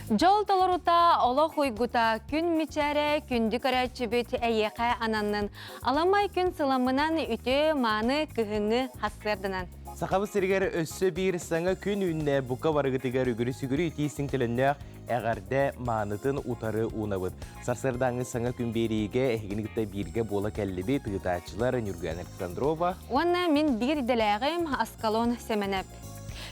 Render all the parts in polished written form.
Жол толорута оло хуйгута күн мичаре күнді көрәтчібіт әйеқә ананның. Аламай күн сыламынан үті маны күйіңі хасырдынан. Сақабы сіргер өссі бір саңа күн үнне бұқа барығытығар үгірі-сүгірі үтейсің тіліннәқ әғарда манытын утары унабыд. Сарсырдаңы саңа күн береге әйгінікті бірге бола кәлібі тұғытачылар Нюрген Александрова. Онна мен бір деләғым Аскалон Семенеп.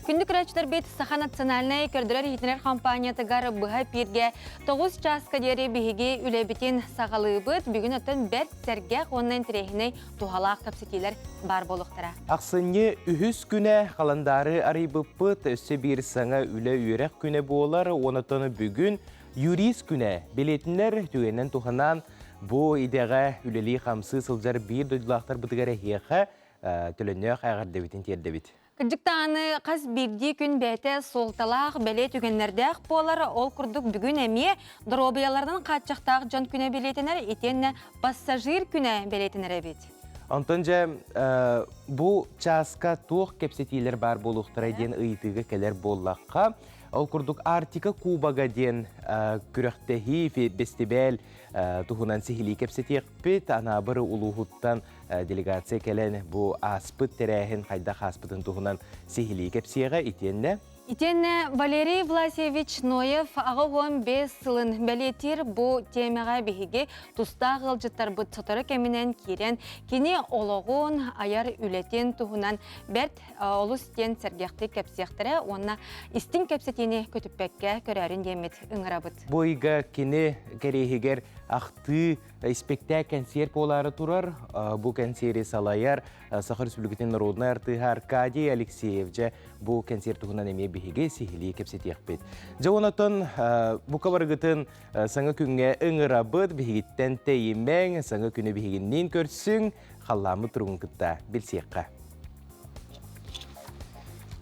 Күндік рәчтер бет Саха национальный көрдірер етінер компаниятығар бұға пирге 9 часка дері бігі үлебітін сағалы бұд, бүгін өттін бәт сәргәқ оннан тірехіне туғалақ көпсетелер бар болуқтыра. Ақсыне үхіс күні қаландары арайбып бұд, өсі бір саңа үлі үйрек күні болар, онытыны бүгін юрис күні білетінлер түгенен туғанан бұ идеға үлелі қамсы сылжар бір дөйділақтар бұдығары хеқа түліннеқ ағардабетін тердебет. Кыджықтаны қаз бірді күн бәті солталақ бәле түгенлердәқ болар, ол күрдік бүгін әме дробиялардан қатшақтақ жон күні белетінер, етенне пассажир күні белетінер әбет. Антонжа, бұл часка тоқ кепсетейлер бар болуқтыра ден ұйтығы кәлер боллаққа. Ол күрдік Артика Кубаға ден күріқтәхи фестиваль тұхынан сихили кепсетек бет, ана бірі ұлығыттан делегация кәлін бұл аспыт тәрәхін қайдақ аспытын тұхынан сихили кепсеға итенне. Итенне Валерий Власевич Ноев ағығын 5 сылын бәлетер бұл темеға бігіге тұста ғылжыттар бұд сотары кәмінен керен кені олығын аяр үлетен тұхынан бәрт олыс тен сәргеқті кәпсектірі, онына істің кәпсетені көтіппәкке көрәрін демет ұңыра бұд. Бойға кені кәрейгер ақты спектакль концерт болары тұрар. Бұл концерт салайар Саха Республикатын народный арты Аркадий Алексеев жа бұл концерт тұғынан әме бігеге сихили кепсетек бет. Жа онатын бұқа барғытын саңа күнге ұңыра бұд бігеттен тәйіммен саңа күні бігеннен көрсің қаламы тұрғын күтті білсеққа.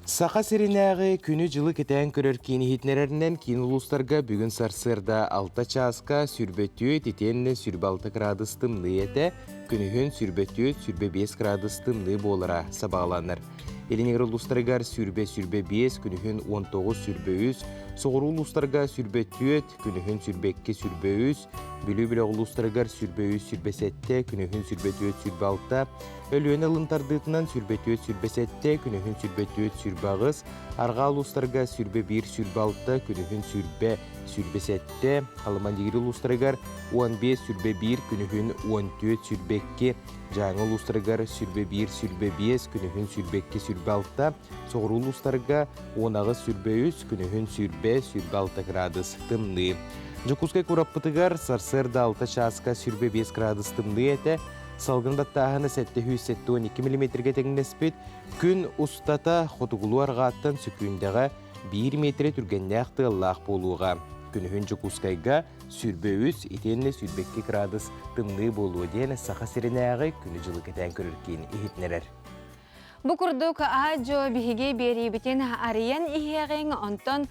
Саха серинағы күні жылы кетен көрер кейіні хитнерерінен кейін ұлыстарға бүгін сарсырда 6 часка сүрбетүйет етенне сүрбе 6 градыстым ныйеті, күнігін сүрбетүйет сүрбе 5 градыстым ны болыра сабағаланыр. Елінегір ұлыстарғар сүрбе 5, күнігін 19 сүрбе 3, соғыру ұлыстарға сүрбетүйет, күнігін сүрбе 2 сүрбе 3, бүлі-бүлі ұлыстарғар сүрбе 3 сүрбе 7, күнігін сүрбетүйет сүрбе 6, өліөне лынтардытынан сүрбетүйет сүрбе 7, күнігін сүрбетүйет сүрбе 9, арға ұлыстарға сүрбе 1 сүрбе 6, күнігін сүрбе 7, қалыман дегір ұлыстарғар 15 сүрбе 1, күнігін 14 сүрбе 2, жаңы ұлыстарғар сүрбе 1 сүрбе 5, күнігін сүрбе 2 сүрбе 6, соғыру ұлыстарға 10 сүрбе 3, күнігін сүрбе 6 градус тымны. Жокускай кураппытыгар сарсырда 6 часка сүрбе 5 градус тымны еті, салғындаттағыны 712 мм теңінеспет, күн ұстата қотығылу арғаттан сүкүйіндегі 1 метре түргенне ақты Аллах болуға. Күнігін Жокускайға сүрбе 3, етенне сүрбе 2 градус тымны болуы дейін Саха серинағы күні жылы кетен көріркен ехетнерер. Бұқырдық аджо бігеге беребетін ариян ихеғен онтон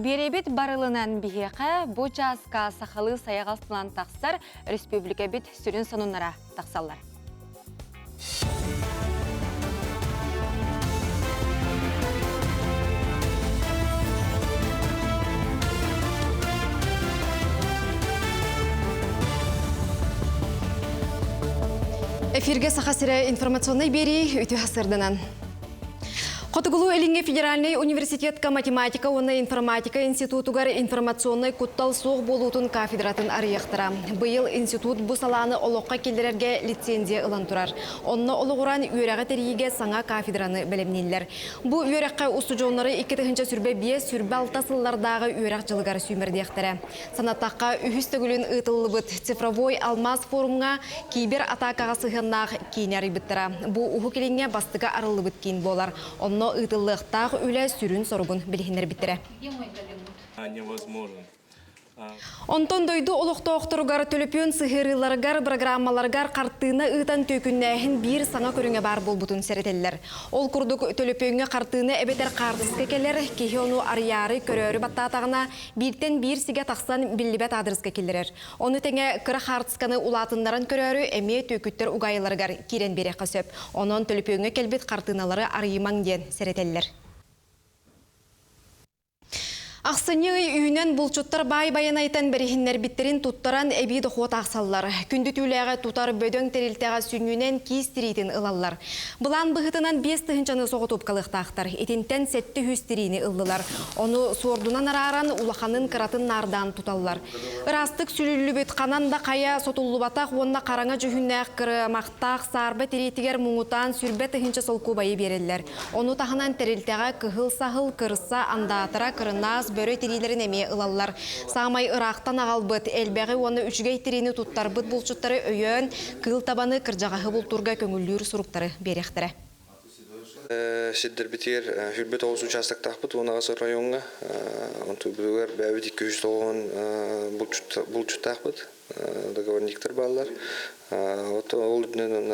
беребет барылынан бігеға бұ жасқа сақалы саяғастылан тақсар республика бет сүрін сонунара тақсалар. Эфирге Сахасыра информационный бери үті хасырдынан. Хотыгулу Элинге федеральный университетка математика, онна информатика институтугар информационный куттал соқ болутун кафедратын арияқтыра. Быйыл институт бұ саланы олыққа келдерерге лицензия ылан турар. Онна олығыран үйрәға тәрейге саңа кафедраны білімнелер. Бұ үйрәққа ұсты жоңлары 2-ші сүрбе 5, сүрбе 6 сыллардағы үйрәқ жылығар сүймердектірі. Санаттаққа үхістігілін ұтылы бұд цифровой алмаз форумға кейбір атақаға сығыннақ кейнер бұттыра. Бұ ұху келінге бастыға арылы бұд кейін болар. Онно ытыллықтағы үлі сүрін сорғын білігінер біттірі. Онтон дойду олықта оқтырғар төліпен сығырыларғар программаларғар қартыны ұтан төкіннәхін бір саңа көріңе бар бол бұтын сәретелілер. Ол күрдік төліпенге қартыны әбетер қардысқа келер, кейі оны арыяры көрері баттатағына біртен бір сіге тақсан білібет адырысқа келерер. Оны тәңе кірі қардысқаны ұлатындарын көрері әме төкіттер ұғайыларғар керен бере қасөп. Онын төліпенге келбет қартыналары арыймаң ден сәретелілер. Ақсыны үйінен бұлчуттар бай-байын айтан бәріхіннер біттерін туттаран әбей доқуат ақсаллар. Күнді түләға тутар бөдөң терілтәға сүнінен кейс тірейдін ылалар. Бұлан бұғытынан 5 тұхынчаны соғытып қалықтақтар. Етінтен сәтті хүстерейіні ылдылар. Оны сордунан араран улақанын қыратын нардан тұталлар. Ырастық сүлілі бөт қананда қая сотулы батақ, онына қараңа жүхіннәқ кірі мақтақ, сарбы терейтігер мұңытан сүрбе тұхынча солку байы берелілер. Оны тағынан терілтәға кығыл-сағыл кырса андатыра кырыназ бөрі терилерін әме ылалар. Сағамай ырақтан ағалбыт, әлбәғі оны үшгей терені туттарбыт бұлчуттары өйен, кыл табаны кыржағағы бұлтурға көңіллер сұруқтары беректірі. Сиддер битер хүрбет олыс участок тақпыт, онағасы районға. Онты бүлігер бәуіт 200 толғын бұлчут тақпыт, договорниктер балалар. Ол үдінен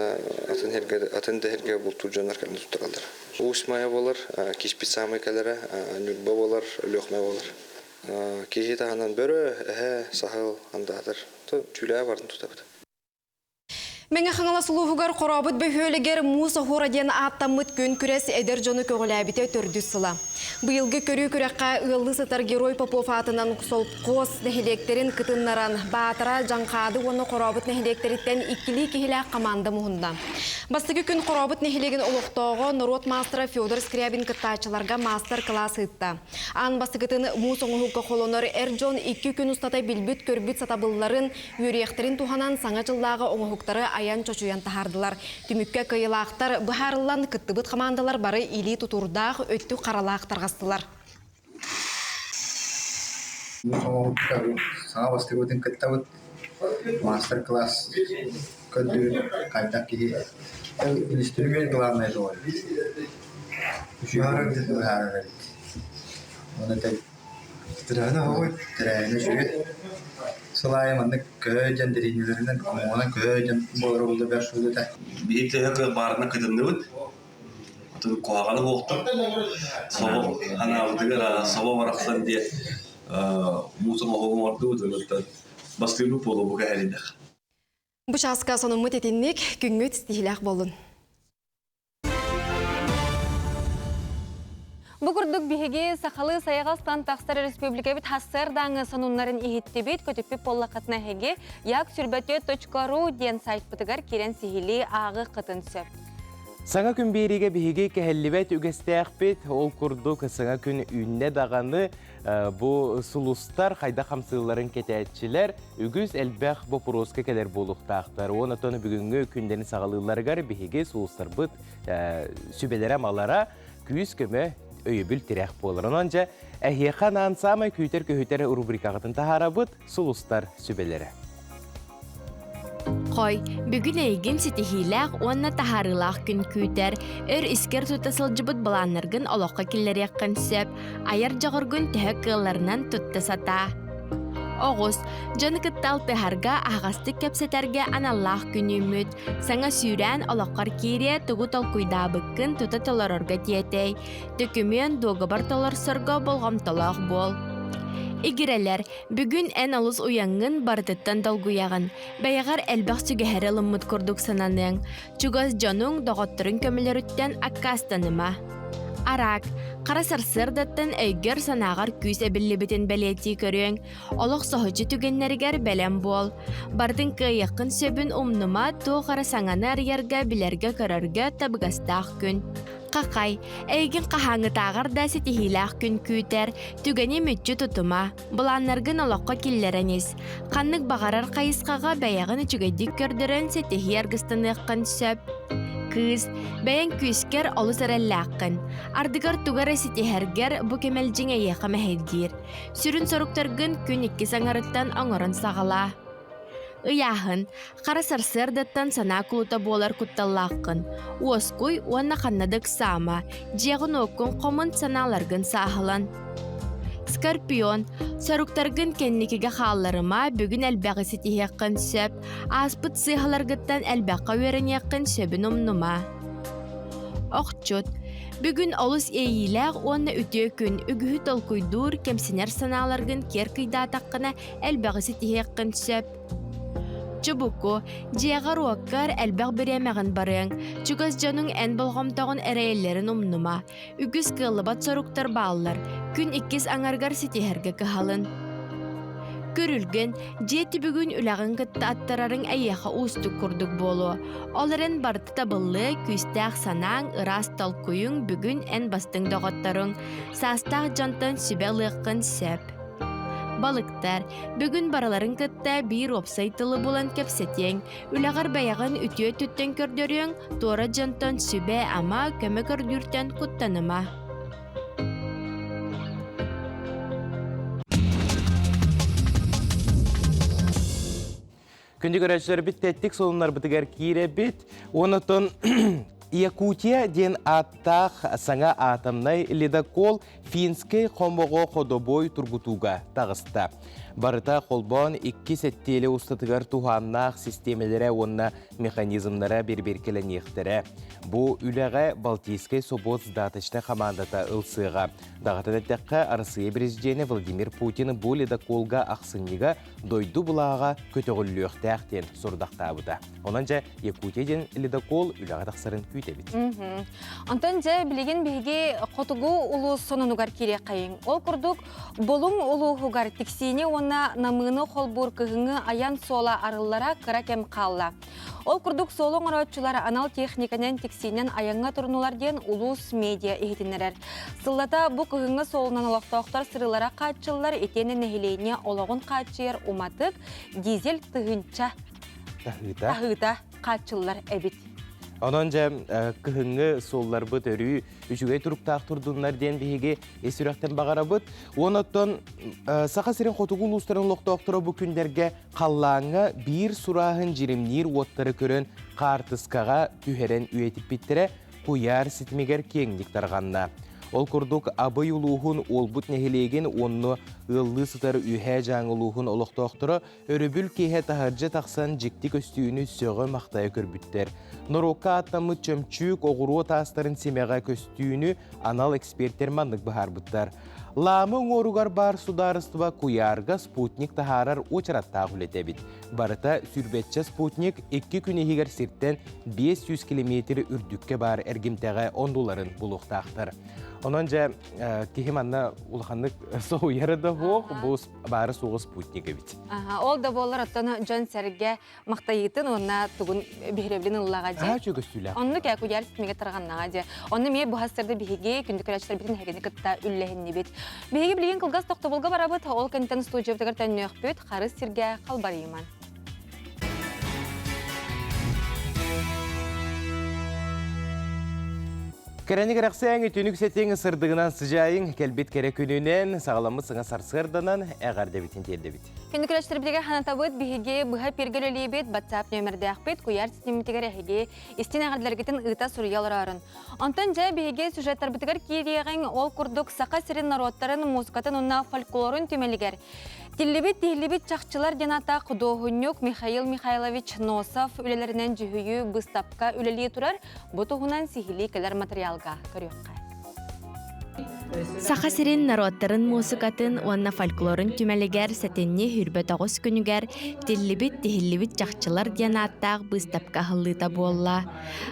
атын дәрге бұлтур жанар кәлін тұттыралдар. Усмая болар, кеспет самай кәлері, нүрба болар, лөқмай болар. Кейі тағынан бөрі, сағыл андадыр. Түйләе бардың тұтабыды. Мәңі қаңала сұлуғығар қорабыт бөхөлігер мұса хораден аттамыт көн күрес әдер жоны көгіләбіте түрді сыла. Бұйылғы көрі күрәққа ұлы сатар Герой Попов атынан сол қос нәхелектерін кытыннаран батыра жаңқады оны қорабыт нәхелектеріттен иккілі кехілі қаманды мұхында. Бастығы күн қорабыт нәхелеген олықтауғы Нұрот мастера Федор Скрябин кыттачыларға мастер-класс ұтты. Ан бастығытын мұс оңығыққа қолоныр әрджон 2 күн ұстата білбіт көрбіт сатабылларын үйректерін туғанан саңа жылдағы оңығықтары аян чочуян тахардылар. Түмікке кайылақтар бұхарылан кыттыбыт командалар бары или тутурдақ өтті қаралақтар ғастылар. Саңа бастығытын кыттабыт мастер-класс көдді қайдақ кейі. Иллюстрировать главное роль. Жары. Он это трена жүрет. Солайым аны көйден деренелерінен комуына көйден болар олды бәр шөлді тәк. Бейте өкір барына кыдымды бұд. Қоғаны болқтым. Соба барақсан де мұсың оғым орды бұд. Бастығын болу бұға әліндіқ. Бұшасқа соның мұт етіннік күнгөт стихилақ болын. Бұғырдық бігеге сақалы саяғастан тақстар республика бит хассырдаңы санунларын ехетті бит көтіппі полла қатына хеге як сүрбәте.ру ден сайт бұтығар керен сихили ағы қытын сөп. Саңа күн береге бігеге кәхәлібәт үгістәқ бет, ол күрдік саңа күн үйінне дағаны бұл сұлыстар, қайда қамсыларын кетәтшілер, үгіз әлбәқ бопыроска кәлер болуқтақтар. Оны тоны бүгінгі күндені сағалыларғар бігеге сұлыстар бұд сүбелері малара күйіз көмі өйібіл тірәқ болыр. Онанжа әхеқан ансамай күйтер көхітері рубрикағытын тахара бұд сұлыстар сүбелері. Қой, бүгін әйгін сетихиләқ онна тахарылақ күн күйтер, өр іскер тұтасыл жыбыт баланыргын олыққа келер яқын сөп, аяр жағыргын тәхік қыларынан тұттасата. Оғыз, жаны кыттал тахарға ағасты кәпсетерге аналлақ күн үміт, саңа сүйрән олыққар кере тұғы толкуйда бұққын тұты толарорға тиетей, төкімен доғыбар толар сырға болғам толақ бол. Игерелер, бүгін ән алыз уяңын бардыттан далгуяғын. Бәйғар әлбәқ сүгәхәрі лыммыт көрдік сананың. Чугаз жаның доғаттырын көмілер үттен аккастаныма. Арак, қара сарсырдаттан өйгер санағар күйс әбілі бітін бәлеті көрің. Олық соғычы түгеннергер бәлем бол. Бардың күйеқін сөбін умныма тоқ қара саңаны арьерге білерге көрерге табығастақ күн. Қақай, әйгін қахаңы тағыр да сетихилақ күн күйтер, түгені мүтчі тұтыма, бұланнарғын олаққа келлеріңіз. Қаннық бағарар қайысқаға бәяғын үчігедік көрдірін сетихи арғыстыныққын сөп. Кыз, бәйін күйіскер олыс әрәлләққын. Ардығар тұғар сетихергер бұ кемелжің әйеқі мәхедгер. Сүрін сорықтарғын күн 2 саңарыттан оңырын сағала. Ыяхын, қара сарсырдаттан сана кулута болар күтталлаққын. Оскуй уанна қаннадық сама, жеғын оқын қомын саналарғын сағылан. Скорпион, саруктарғын кеннекеге қаларыма бүгін әлбәғі сетихеққын сөп, аспыт сыйғаларғыттан әлбәққа өрінеққын сөбін умнума. Оқчут, бүгін олыс эйиләқ онна үтө күн үгіхі толкуйдур кемсінер саналарғын кер күйда таққына әлбәғі сетихеққын сөп. Чубуку, жияға руаккар әлбәқ біремәғін барың, чугас жаның ән болғамтағын әрәйелерін умнума, үгіз кылыбат соруктар балылар, күн иккіз аңаргар сетихерге кыхалын. Көрүлген, жеті бүгін үләғын кытта аттарарын әйеға ұстық күрдік болу. Оларын барты табылы, күстәқ санаң, ырас талкуюң бүгін ән бастың доғаттарың, састақ жантын сүбәліққын сөп. Балықтар, бүгін бараларын кытта бір опсайтылы болан кәпсетең, үләғар баяғын үтіе түттен көрдөрің, тора жантын сүбә ама көмі көрдүртен құттаныма. Күнді көрәшілер біт тәттік солынлар бітігер кейре біт. Онытын Якутия ден аттақ саңа атымнай ледокол финскай қомбоғы қодобой тургутуга тағысты. Барыта қолбон 2 сәттелі ұстатығар туғаннақ системелері онына механизмлары берберкелі нектірі. Бұ үліғі Балтийскай собот сдатышты командата ылсыға. Дағатын әттіққа Арысыя президенті Владимир Путин бұл ледоколға ақсынныға дойду бұлаға көтіғіліқтәқтен сұрдақтабыда. Онанжа Якутиядан ледокол үліға тақсарын күйтебіт. Антон жа білеген бігі қотығу ұлы сонынуғар керек қайын. Ол күрдік болың ұлы ғығар тіксейіне ona namını холбур кыгыңы аян сола арыллара кыра кем қалла. Ол күрдік солың ұратшылар анал техниканен тексейінен аяңға тұрнулар ден улус медиа ехетінерер. Сыллата бұ кыгыңы солынан олақтауқтар сырылара қатшылар етені нәхилейіне олағын қатшыер уматық дизель тұғынча тағыта қатшылар әбіт. Ононжа кыгыңы соллар бұт өрі үшігей тұрыптақ тұрдыңлар ден бейге есіректен бағара бұт. Оныттан сақа сирен қотығу ұлыстарын лоқтауқтыры бұл күндерге қаллаңы бір сұрағын жерімнер оттары көрін қартысқаға түйерен үйетіп біттірі қойар сетмегер кеңдік тарғанна. Ол күрдік абай ұлуғын олбұт нәхелеген онны ыллы сытары үйе жаң ұлуғын олықтауқтыры өрібіл кейе тағаржы тақсан жекті көстүйіні сөғы мақтайы көрбіттер. Нұрокка аттамы чөмчүк оғыру тастарын семеға көстүйіні анал эксперттер мандық бағар бұттар. Ламы оругар бар сударыстыва куярга спутник тахарар очараттағы үлетебіт. Барыта сүрбетчі спутник 2 күні егер сирттен 500 км үрдікке бар әргімтеға $10 бұлықтақтыр. Онанжа кехеманна улаханлык соуяры да хоқ, бұл бары соғы спутнигі бит. Ол да болар оттаны жан сәрге мақтайытын, онна тұғын бейревлін ұллаға де. Чөгістілі. Онны кәку яр сітмеге тұрғаннаға де. Онны ме бұхастырды бейге күнді көрәчтер бітін әгені күтті үлләхінне бет. Бейге білген қылғас тоқтабылға барабыт, ол кәнттен студиябытығыр тәнне өқпөт, қарыз сірге қалбарыйман. Кәрәні керәқсәң түнік сәтең сырдығынан сыжайың, кәлбет кәрі күнінен, сағаламы сыңа сарсырдынан әғарды бітін телді біт. Күнді көрәштер бітеге ханатабыт бігі бұға пергел өлейбет, батсап нөмірді әқпет, көяр системітігер әхеге, істен әғарділергетін ұйта сұрыялар арын. Онтан жа бігі сюжеттар бітігер кейреген ол күрдік сақа сірін народтарын, музыкатын, онна фольклорын төмелігер. Тиллибит чақчылар дената құдоғынюк Михаил Михайлович Носов үлелерінен жүхүйі бұстапқа үлелей тұрар, бұтығынан сихили кәлер материалға көріққа. Саха сирин народтарын музыкатын, онна фольклорын түмәлігер сәтенне хүрбет ағыз күнігер, тиллибит жақчылар диянаттақ бұстапқа ғылыта болла.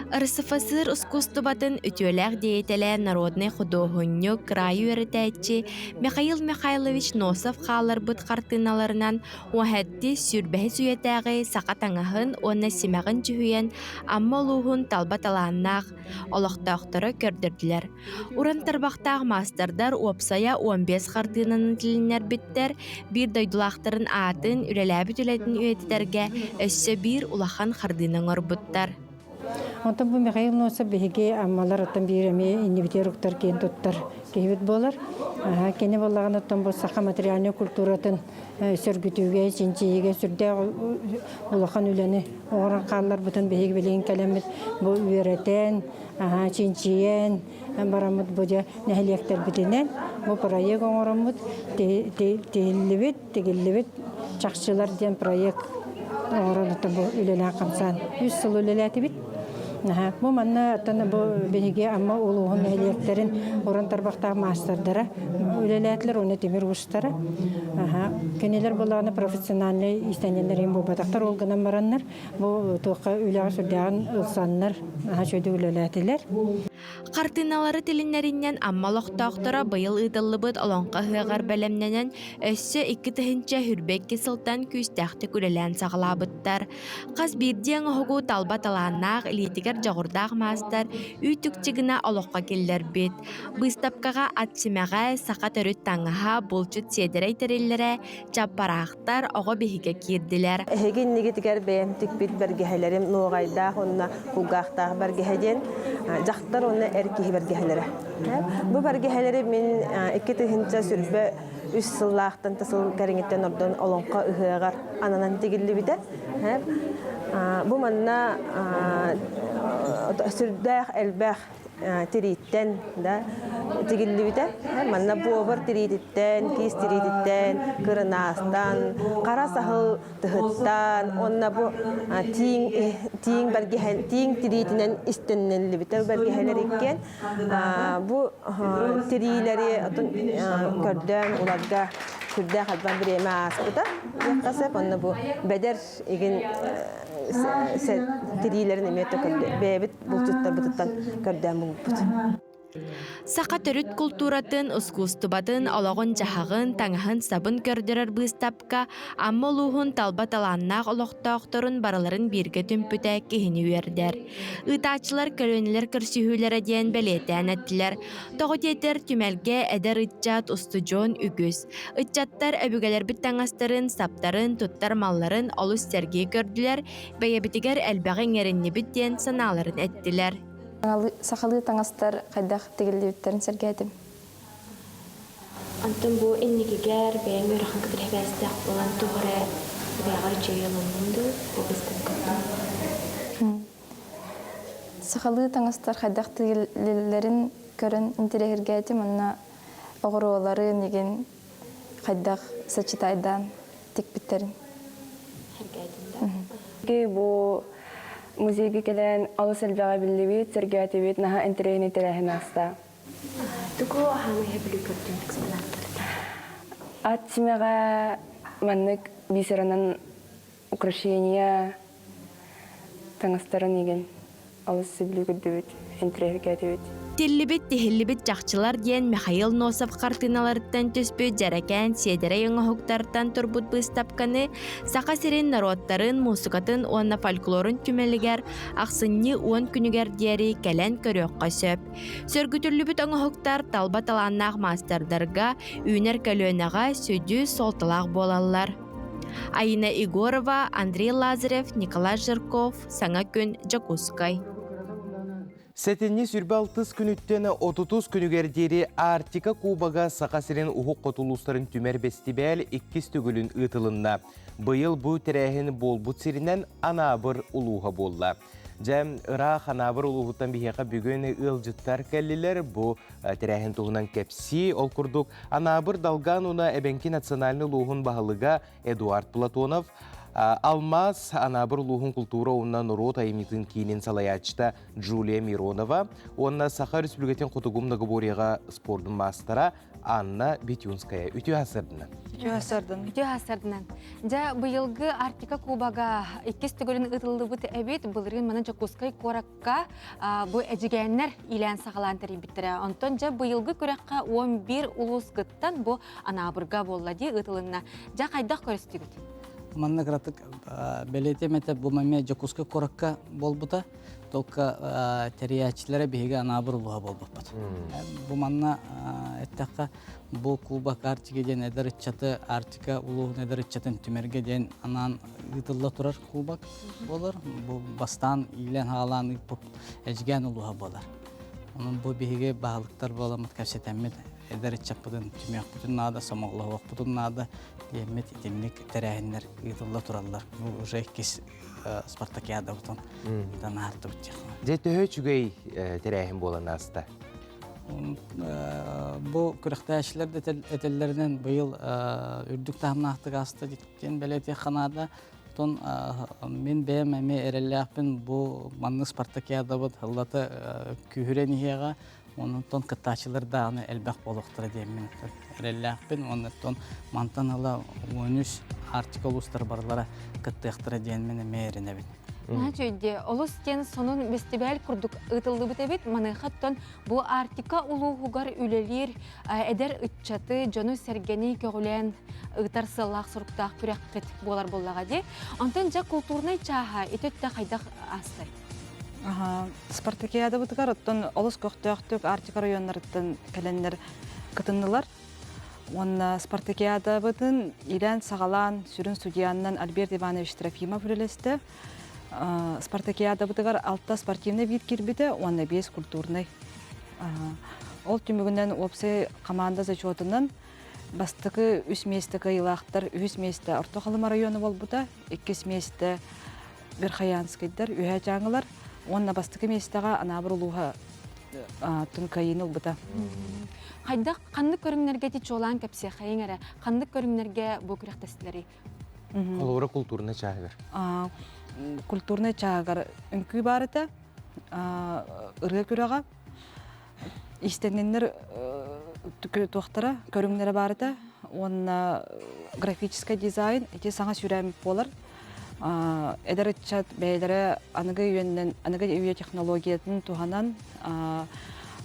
РСФСР ұскустыбатын үтөләқ дейетелі народный художник крайы өрітәйтші Михаил Михайлович Носов қалар бұт қартыналарынан уәхәтті сүрбәхі сүйетәғі сақа таңағын, онна семәғын жүхүйен, амма луғын талбаталаннақ, олықтақтары көрдірділер. Уран тарбақтағы мастардар опсая 15 қартынының тілінер біттер, бір дойдулақтарын атын үреләбі түлетін үйеттерге өссі бір улахан қардының орбыттар. Онтан бұл Михаил Носов бігеге аммалар оттан бір әме инебітер ұқтар кейін тұттар кейбет болар. Кені болағын оттан бұл сақа материалны культуратын сөргітуге, сенчейге, сүрде улахан үләні оғыран қалылар бұтын бігеге білеген кәлемет бұл үйретен, сенчейен, барамыд бұда нәхілектер бітінен. Бұл проект оңырамыд, тегілібет, чақшылар ден проект оңыран оттан бұл үләні қамсан. 100 сыл үләләті бит. Бу манна таны бу биһиге амма улуһун элиектерин орон тарбактагы мастerdара үлеләтләр уны темир устара. Кенелер буланы профессиональный истәнеләрен бу батактар ул гына мараннар. Бу тока үләгә сүрдәгән ылсаннар шөйдә үлеләтләр. Картиналары тилиннәриннән аммалыктактара быйыл ыдыллыбыт олонка хыгар бәлемнәнән өссө 2 тыһынча хүрбекке сылтан күстәхте күрелән саглабыттар. Каз бирден хогу талба таланнак илитигер жагырдак мастер үтүкчигина олокка келлер бит. Быстапкага атсимага сака төрүт таңга булчут седерей тереллере чаппарактар ого бихиге кирдилер. Эгин нигитигер бемтик бит бергеһелерим ногайда онна кугахта бергеһеден жактар оны эркиһи бергеһелере. Бу бергеһелери мен 2 тыһынча сүрбө 3 сыллаактан тасыл кәреңеттен ордон олонка ыһыгар ананан тигилли бите. Бу манна сүрдәх элбәх тириттен да тигилли бите. Манна буовар тириттен, кис тириттен, кырынастан, кара сахыл тыһыттан, онна бу тиң бергеһен тиң тиритинен истеннелли бите бергеһелер иккен. Бу тирилери көрдөн уларга сүрдәх албан биреме аспыта. Якасып онна бу бедер иген тирилерин эмете көрдө. Бебит булчуттар бутуттан көрдөн булбут. Сака төрүт культуратын, искусствобатын, ологон жахагын, таңахын сабын көрдөрөр быстапка, амма улуһун талба таланнак олохтоокторун бараларын бирге түмпүтэ кихини үердер. Ытаачылар көлөнелер көрсүһүүлөрө диэн белетен эттилер. Тоготиетер түмелге эдер ытчат устужон үгүс. Ытчаттар өбүгелер биттаңастарын, саптарын, туттар малларын олус сергей көрдүлер, бэйэбитигер элбэгин эриннибит диэн санааларын эттилер. Сахалы таңастар қайдақ тегілдеуіттерін сәргәдім. Антон бұл иннегегер бәйін өріқан кітір әбәстіқ болан тұғыры бәйғар жойылын мұнды бұл біздің көптің. Сахалы таңастар қайдақ тегілдерін көрін интерегергәдім, онына оғырулары неген қайдақ сачитайдан текбіттерін. Бұл музейге келен алыс әлбәға білдебет, сәргәтебет, наға интерегіне тәрәхін аста. Тұғы хамайы білу көрден экспонаттарды? Атсимеға маннық бисеранан украшения таңастарын еген алыс білу көрдебет, интерегетебет. Тиллибит тихиллибит жакчылар диэн Михаил Носов картиналарыттан түспү жаракен седере оңохуктардан турбут быстапканы сака сирин народтарын, музыкатын, онна фольклорун түмелигер, аксынны уон күнүгер диэри келен көрөкка сөп. Сөргүтүрлүбүт оңохуктар талба таланнак мастердарга, үнер көлөнага сөдү солталак болалар. Айна Игорова, Андрей Лазарев, Николай Жирков, Саңа күн, Жакускай. Сәтенне сүрбе 60 күніттен 30 күнігердері Артика Кубаға сақасырен ұхық қотылыстарын түмер бестибәл 2 түгілін ұтылынна. Бұйыл бұ тәрәхін бол бұт сирінен анабыр ұлуға болла. Жәм ұрақ анабыр ұлуғыттан бігеға бүгін ұлжыттар кәлілер бұ тәрәхін тұғынан кәпсі ол күрдік. Анабыр далған ұна әбенки национальны ұлуғын бағылыға Эдуард Платонов, Алмаз анабыр лухун культура онна нурот аймитын кейнен салаячта Джулия Миронова, онна Саха Республикатын Котугум договорияға спордың мастера Анна Бетюнская. Үтü асырдынан. Үтü асырдынан. Жа бұйылғы Артика Кубаға 2 түгілін ұтылды бұты әбет бұлырын мана Жакускай коракка бұ әжігенлер илән сағалантырын біттірі. Онтон жа бұйылғы көрекқа 11 улус ғыттан бұ анабырға боллади ұтылынна. Жа қайдақ көрістігіт? Манна кратык белетемете бу маме Жакускай коракка болбута, только териячлары беге анабыр улуга болбуппат. Бу манна эттакка бу Куба Артика ден эдерчаты Артика улугун эдерчатын түмерге ден анан ытылла турар Кубак болар. Бу бастан илен халан эжген улуга болар. Onun bu bihige bağlıklar bolamıt kavşetemmet eder çapıdın tümyak bütün nada samogla vak bütün nada yemet itimlik terəhinler yıtılla turallar. Bu ujekis Spartakiada buton dan harta bitecek. Jettöhö çügey terəhin bolan asta. Bu kırıktaşlar etellerden bu yıl ürdük tahminatı gastı gitken belediye kanada Тон мен бәм әме әрелләқпен бұл манны спартакиада бұд ғыллаты күйірен ияға, оның тон кыттачылар да аны әлбәқ болуқтыры деймін. Әрелләқпен оны тон мантан ғыла 13 артикулустар барлара кыттықтыры деймін мәйіріне бін. Начойде, олус кен сонун фестиваль курдук ытылды бит, маныхаттан бу артика улуугар үлелер эдер ытчаты жону сергени көгүлен ытар сыллах суруктак күрәккет болар боллага де. Антон жа культурный чаха этетте кайдак асты. Спартакиада бутыгар оттон олус көктөктүк артика районнарыттан келендер кытындылар. Онна Спартакиада бутын Иран Сагалан сүрүн судьяннан Альберт Иванович Трофимов үлелесте. Спартакиада бутыгар 6 спортивный вид кирбите, онна 5 культурный. Ол түмүгүнөн опсы команда зачетынан бастыкы 3 местеки илактар, 3 месте Ортокалым району болбута, 2 месте Верхоянскийдер, үйә жаңылар, онна бастыкы местега анабыр улуга тункайын болбута. Кайдак кандык көрүңнөргө тичолан кепсе хайыңара, кандык көрүңнөргө бу күрәктеслери. Олора культурный чагыр. Культурный чагыр үнкүй барыта, ырга күрәга, истеннер туактара көрүңнөрө барыта, онна графический дизайн, эти саңа сүрәмип болар. Эдерчат бәйләре аныгы йөннән, аныгы үйе технологиятын туганан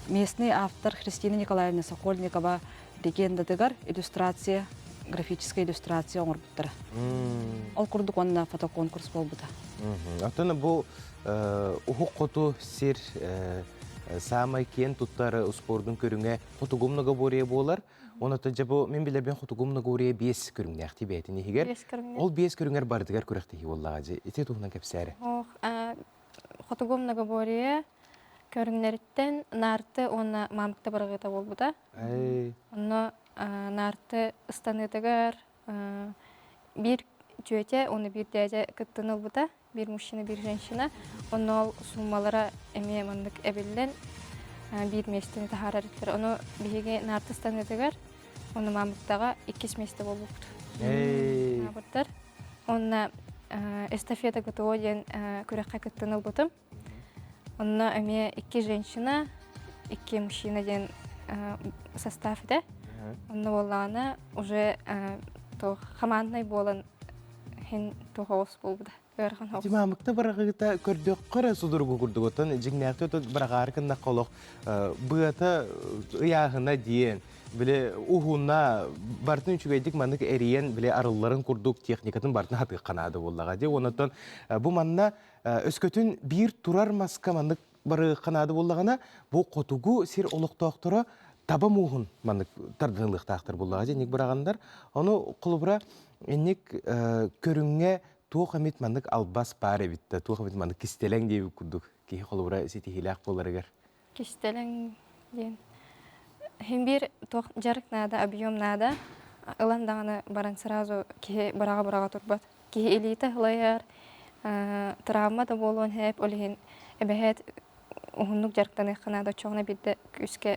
местный автор Христина Николаевна Сокольникова легендадыгар иллюстрация, графическая иллюстрация оңырбыттыра. Ол курдук онна фотоконкурс болбута. Аттана бу ухук коту сир самай кен туттары спордун көрүңө фотогумнага бория болар. Оната жабу мен билебен фотогумнага бория 5 көрүңө актибетини хигер. Ол 5 көрүңөр бардыгар көрөктеги боллага же. Ите тухнан кепсәре. Фотогумнага бория көрүңнөрүттен нарты оны мамыкта барыгыта болбута. Оны нарты станытыгар бир жөте, оны бир дәҗә кыттыныл бута, бир мужчина, бир женщина. Оны суммалара эме мандык эбеллен бир местени тахараттыр. Оны биге нарты станытыгар, оны мамыктага 2 месте болуп. Абыттар. Оны эстафета ГТО ден күрәккә кыттыныл бутым. Оны эме 2 женщина, 2 мужчина ден состав иде. Оны болланы уже командный болан хен тохос болбуда. Тимамыкта барагыта көрдөк кара судургу курдуготан жигнакты то барагаркында колок быата ыягына диен биле ухуна бартын үчүгейдик мандык эриен биле арылларын курдук техникатын бартын хаты канады боллага де онотон бу манна өскөтүн бир турар маска мандык бары канады боллагана бу котугу сир олуктоктора таба мугун мандык тардынлыктактыр боллага же ник барагандар аны кулубра энник көрүңгө туох амит мандык албас паре битте туох амит мандык кистелең деп курдук ки кулубра сити хилак боларыгар Кистелең ден hem bir жарык нада объем нада ыландаганы баран сразу ки барага турбат ки элита хлаяр травма да болгон хеп олин эбехет ухунук жарыктан экнада чогна бидде күскө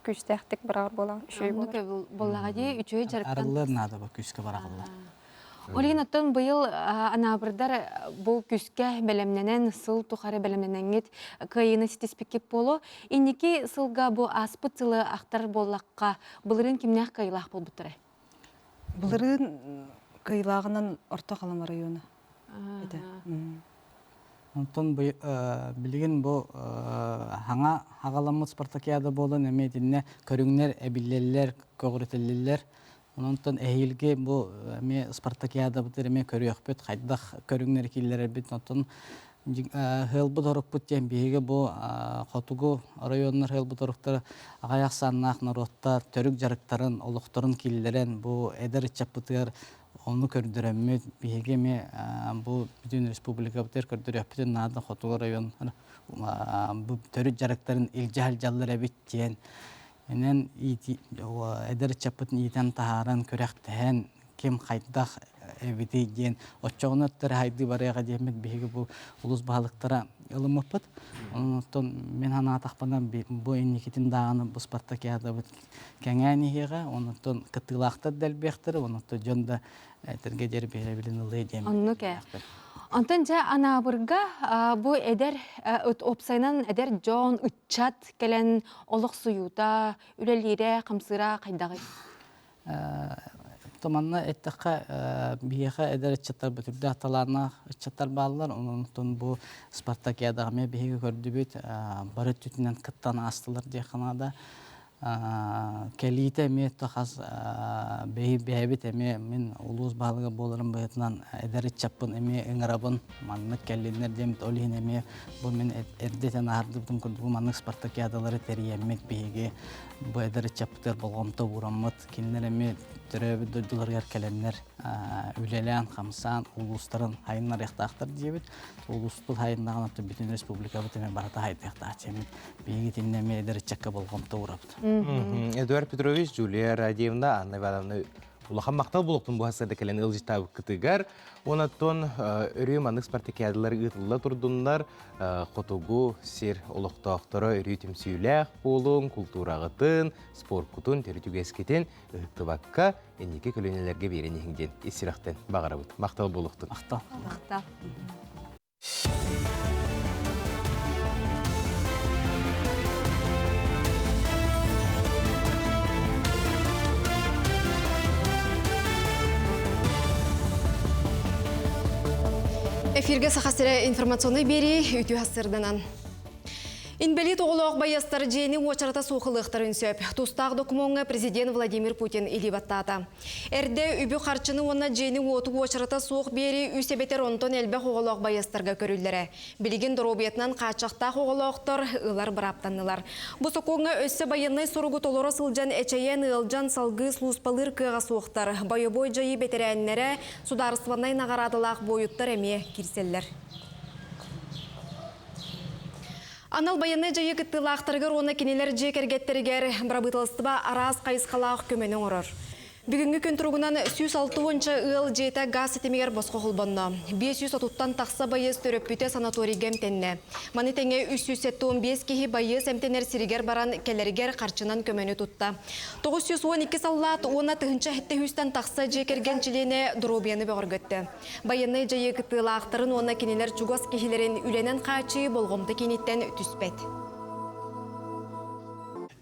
күстәхтик барар болгон шөй боллага ди үчөй жарыктан арылар нада ба күскө барагалар. Олигинаттан быйыл анабырдар бу күскә белемненен сыл тухары белемнененгет кыйыны ситеспекеп болу. Инники сылга бу аспытылы актар боллакка булырын кимнәк кыйлак болбутыры? Булырын кыйлагынан Ортокалым району. Онтон билген бу хаңа хагаламыт спартакиада болон эметинне көрүңнөр эбиллелер, көгүрөтөллөр. Онтон эһилге бу эме спартакиада бутер эме көрөкпөт кайдак көрүңнөр киллер бит онтон хелбут орукпут тем биге бу Котугу районнор хелбут оруктар агаяк саннак народтар төрүк жарыктарын олукторун киллерен бу эдер чаппытыр onu kördüremmet bihe me bu bütün respublika biter kördürüptün nada Котугу район bu törü jarakların iljal jallara bitken enen iti эдер чаппытын итен таһаран көрәктәһен кем кайдах эбити ден оччоғынаттар хайды барыға демет беге бұл улус бағалықтара ылымыппыт. Онтон мен ана атақпанан бұл енекетін дағаны бұл спартакиада кәңән егеға, онтон кытылақтар дәлбектір, онтон жонда әтірге дер бере білін ылы демет. Онны кә. Антон жа анабырга бу эдер опсайнан эдер жон үтчат келен олық суюта, үлелере, қамсыра қайдағы? Томанна әттіққа бейеға әдер үтчаттар бүтірді аталарына үтчаттар бағылар. Онтон бұл спартакиадаға ме бейеге көрді бет бары түтінен кыттан астылар дейқанада. Кәлейті әме тұқаз бейбет әме мен ұлуыз бағылығы болырым бұйытынан әдәрі чаппын әме ұңырабын маннық кәлейдер демет олейін әме бұл мен әрдетен ағырдыбдым көрді бұл маннық спартакиадалары тәрі әммек бейге бұл әдәрі чаппытыр болғамты ұрамыт келінер әме түрі дөйділерге кәлемнер үлелән, қамсан, ұлыстарын хайынлар яқтақтыр дейбет. Ұлыстың хайындағын апты бүтін республика бұтыме барата хайды яқтақ бейге теннеме әдәрі чакка болғамты ұрапты. Эдуард Петрович, Джулия Радиевна, Анна Ивановна, улахан мақтал болуқтың бұл хасырды кәлен ылжытабы кітігер. Онаттон үрі манық спартакиадылар ұтылы тұрдыңдар, қотугу сер олықтақтыры үрі түмсүйләқ болуң, культурағытын, спорт күтін, түрітүгескетін ұқты баққа әнеке көлінелерге берен еңден есірақтен бағара бұд. Мақтал болуқтың. Мақтал. Эфирге сақасыры информационный бері үті хасырдынан. Инбелит оғылық байастар жейні очарата соқылықтарын сөп. Тустақ документға президент Владимир Путин илибаттата. Әрде үбі қарчыны онна жейні оту очарата соқ бері үсебетер онтон әлбәқ оғылық байастарға көрілдері. Білген дұробетінен қачақтақ оғылықтар ұлар бұраптанылар. Бұсы қоңға өссі байыннай сұрғы толыры сылжан әчейен ұлжан салғы слуспалыр кыға соқтар. Байы-бой жайы бетерәннері сударысванай нағарадылақ бойыттар әме кирселлер. Анал баянны жайы кыттылақтырғыр оны кенелер жекергеттерігер бірабытылыстыба араз қайысқалақ көменің ұрыр. Бүгінгі күн тұрғынан 106 ыл жейті газ сетемегер босқы құлбанна. 530-тан тақса байыз төрөппүйте санаторий гемтенне. Маны тәңе 375 кейі байыз әмтенер сиригер баран келерігер қарчынан көмені тұтта. 912 саллат оны тұхынша хетті хүстен тақса жекерген жилене дұробияны бәғыргөтті. Баянны жайы кыттылақтырын оны кенелер чугас кейлерін үленен қачы болғымды кенеттен түспет.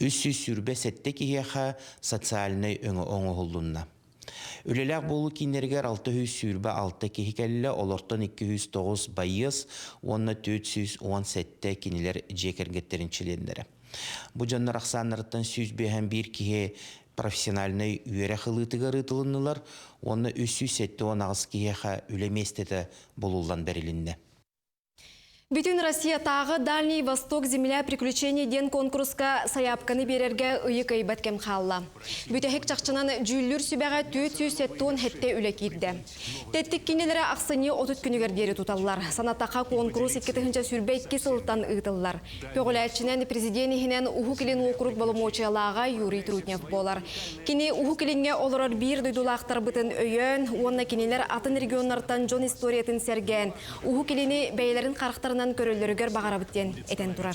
Үссіз сүрбе сәтті кеге социальный өңі оңы ғылдынна. Үлеләк болу кейнергер 600 сүрбе 6 кеге кәлі, олортан 209 байыз, онына 417 кенелер жекергеттеріншілендері. Бұ жаннар ақсанырыттан сүзбе бір кеге профессиональный үйері қылытыға рытылынылар, онына 370 кеге үлеместеті болулан бәрілінді. Бүтін Россия тағы Дальний Восток земля приключений ден конкурска саяпканы берерге ұйық айбаткем қалла. Бүтәхек чақчынан жүллүр сүбәға 470 хетте үлі кейді. Тәттік кенелері ақсыне 30 күнігердері тұталылар. Санаттақа конкурс 2 сүрбе 2 сылттан ұйтылылар. Пөғіләтшінен президентінен ұху келін округ болымочалаға Юрий Трутнев болар. Кені ұху келінге олырар бір дойдулақтар бұтын өйен, онна кенелер атын регионнартан жон историятын серген. Ұху келіні бәйлерін қарықтарына көрілдірігер бағарабыттен әтен тұрар.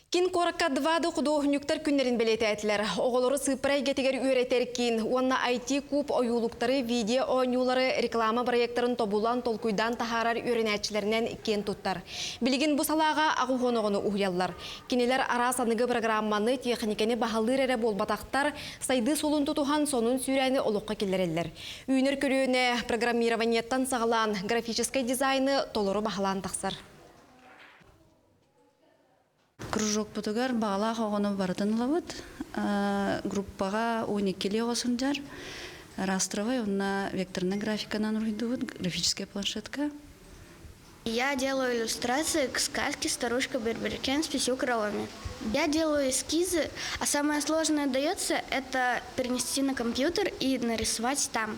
Кин коракка 2 құдуғынюктар күннерін білеті әтілер. Оғылыры сыпырай кетегер үйретер кин. Онна IT куб ойулуқтары, видео ойнулары, реклама проекттарын тобулан толкуйдан тахарар үйренәтчілерінен кен тұттар. Білген бұл салаға ағуғоноғыны ұғялар. Кенелер арасанығы программаны техникені бағалыр әрі болбатақтар, сайды солын тұтуған сонын сүйрәні олыққа келерелер. Үйінер көріуіне программированиеттан сағылан графическай дизайны толыры бағалан тақсар. Кружок бұтығар бағала қоғыны бардын лавыд. Группаға 12 оғысындар. Растровай, онна векторная графиканан ургидуд, графическая планшетка. Я делаю иллюстрации к сказке «Старушка Берберкен с 5 коровами». Я делаю эскизы, а самое сложное дается – это перенести на компьютер и нарисовать там.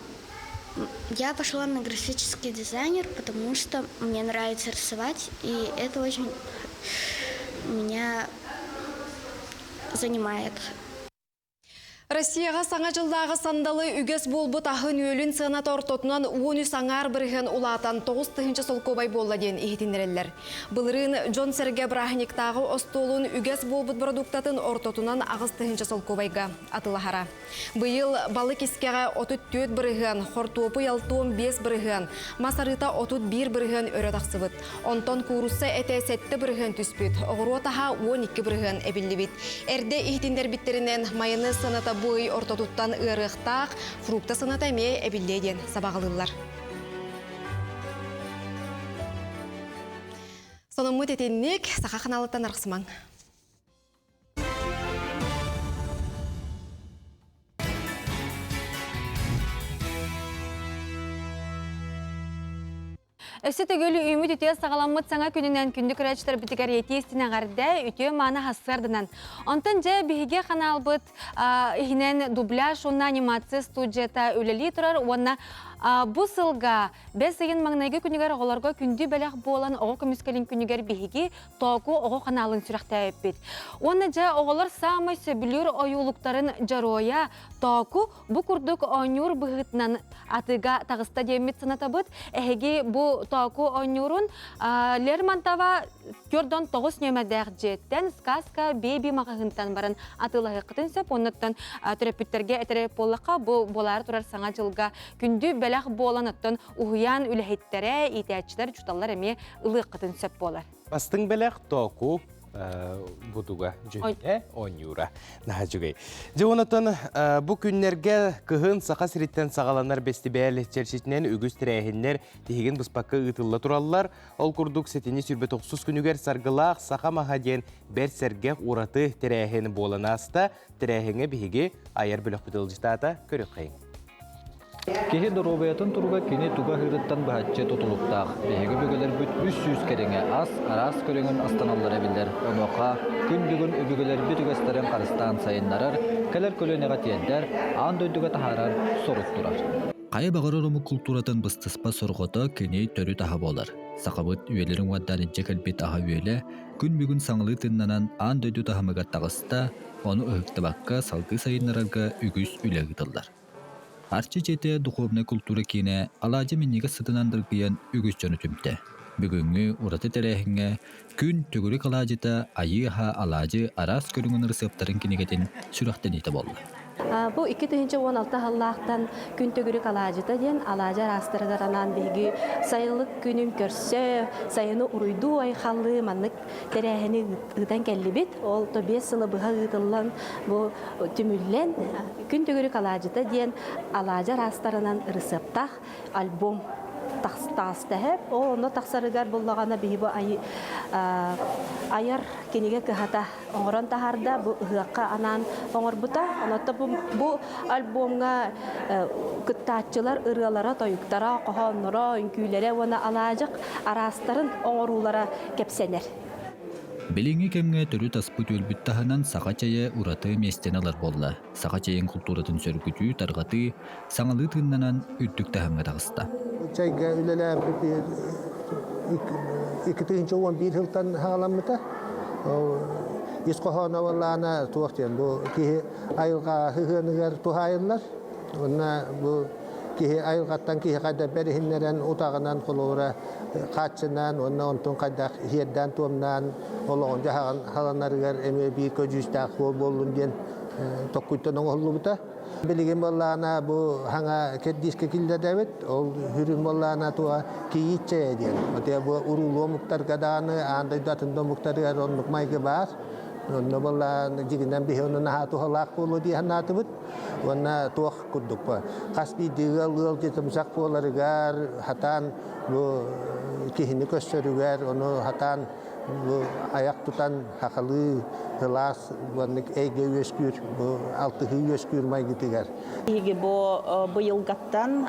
Я пошла на графический дизайнер, потому что мне нравится рисовать, и это очень меня занимает. Россияға саңа жылдағы сандалы үгес болбы тахын өлін сығына тортотынан 10 саңар бірген улатан 9 тұхынчы солкобай болла ден ехетінерелер. Бұлырын Джон Серге Брахниктағы остолын үгес болбыт продуктатын ортотынан ағыз тұхынчы солкобайға атылахара. Бұйыл балық искеға 34 бірген, хортуопы ялтуын 5 бірген, масарыта 31 бірген өрі тақсыбыт. Онтон курусса әте 7 бірген түспіт, оғыру таға 12 бірген әбілі бит. Әрде ехетіндер біттерінен майыны сыната бұй ортотуттан ырықтақ, фрукта сыната ме әбілдейден сабағылылар. Сонымы тетеннік сақа қаналыттан арқсымаң. Өсі төгілі үміт үте сағаламыт саңа күнінен күнді күрәчтер бітігер етестіне ғарда үте маны хасырдынан. Онтын жа бігі қаналбыт ихінен дубляж, онна анимация студията өлелі тұрар, онна бұл сылға 5 маңнайғы күнігер оғыларға күнді бәләқ болан оғы көміскелін күнігер бігі тоғы оғы қаналын сүріқті әппет. Онна жа оғылар самай сөбілер ойулықтарын жароя тоғы бұл күрдік ойнур бұғытынан атыға тағыста демет сынатабыт. Әхеге бұл тоғы ойнурын Лермонтова көрден 9 нөмәдәқ жеттен сказка бейбі мағығынтан барын атылығы қытын сөп, оннаттан терапевттерге әтіреп болыққа бұл болар тұрар саңа жылға күнді бәләқ болан оттан ұғыян үләхеттері, итәтчілер, жұталар әме ұлық қытын сөп болар. Бастың бәләқ тоғы бұдуға жүнне ойнура. Наға жүгей. Жоғынатын бұл күннерге күхін сақа сіреттен сағаланар бәсті бәлі чәршетінен үгіз тірәйінлер дегін бұспаққа ұтылла тұралылар. Ол күрдік сәтіне сүрбе 9 күнігер сарғылақ сақа мағаден бәр сәргек ураты тірәйін болан аста тірәйінге бігі айар бөлік бұдылжытата көрік қайын. Кеһи доробаятын туруга кини туга хырыттан бахатчы тутулуктаах. Беһиги бөгөлөр бүт 300 кереңе ас, арас көрөңөн астаналлар эбилер. Онока күн бүгүн өбүгөлөр бүт үгөстөрөн карыстан сайыннарар, келер көлөнега тиендер, ан дөйдүгө тахарар сорук турар. Кайы багароруму культуратын быстыспа соргото кини төрү таха болар. Сакабыт үелерин вадданынча калбет аха үеле, күн бүгүн саңылы тыннанан ан дөйдү тахамыга тагыста, ону ыхыктыбакка салгы сайыннарарга үгүс үлегитылдар. Арчы жете духовный культура кине алажы минниге сытынандыргыян үгүс жөні түмте. Бүгүнгү ураты тәрәхіңе күн түгірік алажыта айыға алажы арас көріңін рысыптарын кинегетін сүрақтен еті болды. Бұл 2016 халлақтан күн түгірік алажыта ден алажы арастырыдаранан бейгі сайылық күнін көрсе, сайыны ұруйду айқалы маннық тәрәхіні ұтан кәлі бет. Ол то 5 сылы бұға ұтылан бұл түміллен күн түгірік алажыта ден алажы арастырынан рысыптақ альбом тастahep o onda taksarıgar bullagana bihi bu ayar kiniga kehata ongoron taharda bu hıqqa anan ongor buta onatta bu albomga kıttaççılar ırılara toyuktara qohonlara ünküylere ona alacak arastarın ongorulara kepsener. Белинги кемге төрү таспыт өлбүттаханан сакачая ураты местеналар болла. Сакачайын культуратын сөргүтүү таргаты саңалы тыннанан үттүк тахамга тагыста. Чайга үлелер 2011 жылдан хагаламыта. Исқохона валлана туактен бу ки айылга хыгыныгар тухайылар. Онна бу ки айылгаттан ки кайда берихиннерен утагынан колора качынан онна онтон кайда хиеддан туомнан олон жахан халанарыгар эме би көжүстак болдун ден токуйттон оңолубута. Билген боллана бу ханга кеддиске килде дебет ол хүрүн боллана туа кийиче ден. Оте бу урулу муктар гаданы андай датындо муктарыгар оннук майге бар. Онна боллана жигинен бихонун хату халак болу ди ханатыбыт. Онна туах куддукпа. Каспи дигал жетимсак боларыгар хатан бу кихини көстөрүгөр ону хатан бу аяк тутан хакалы хылас ванник эге өскүр бу алтыгы өскүр майгитигер. Иги бу быйылгаттан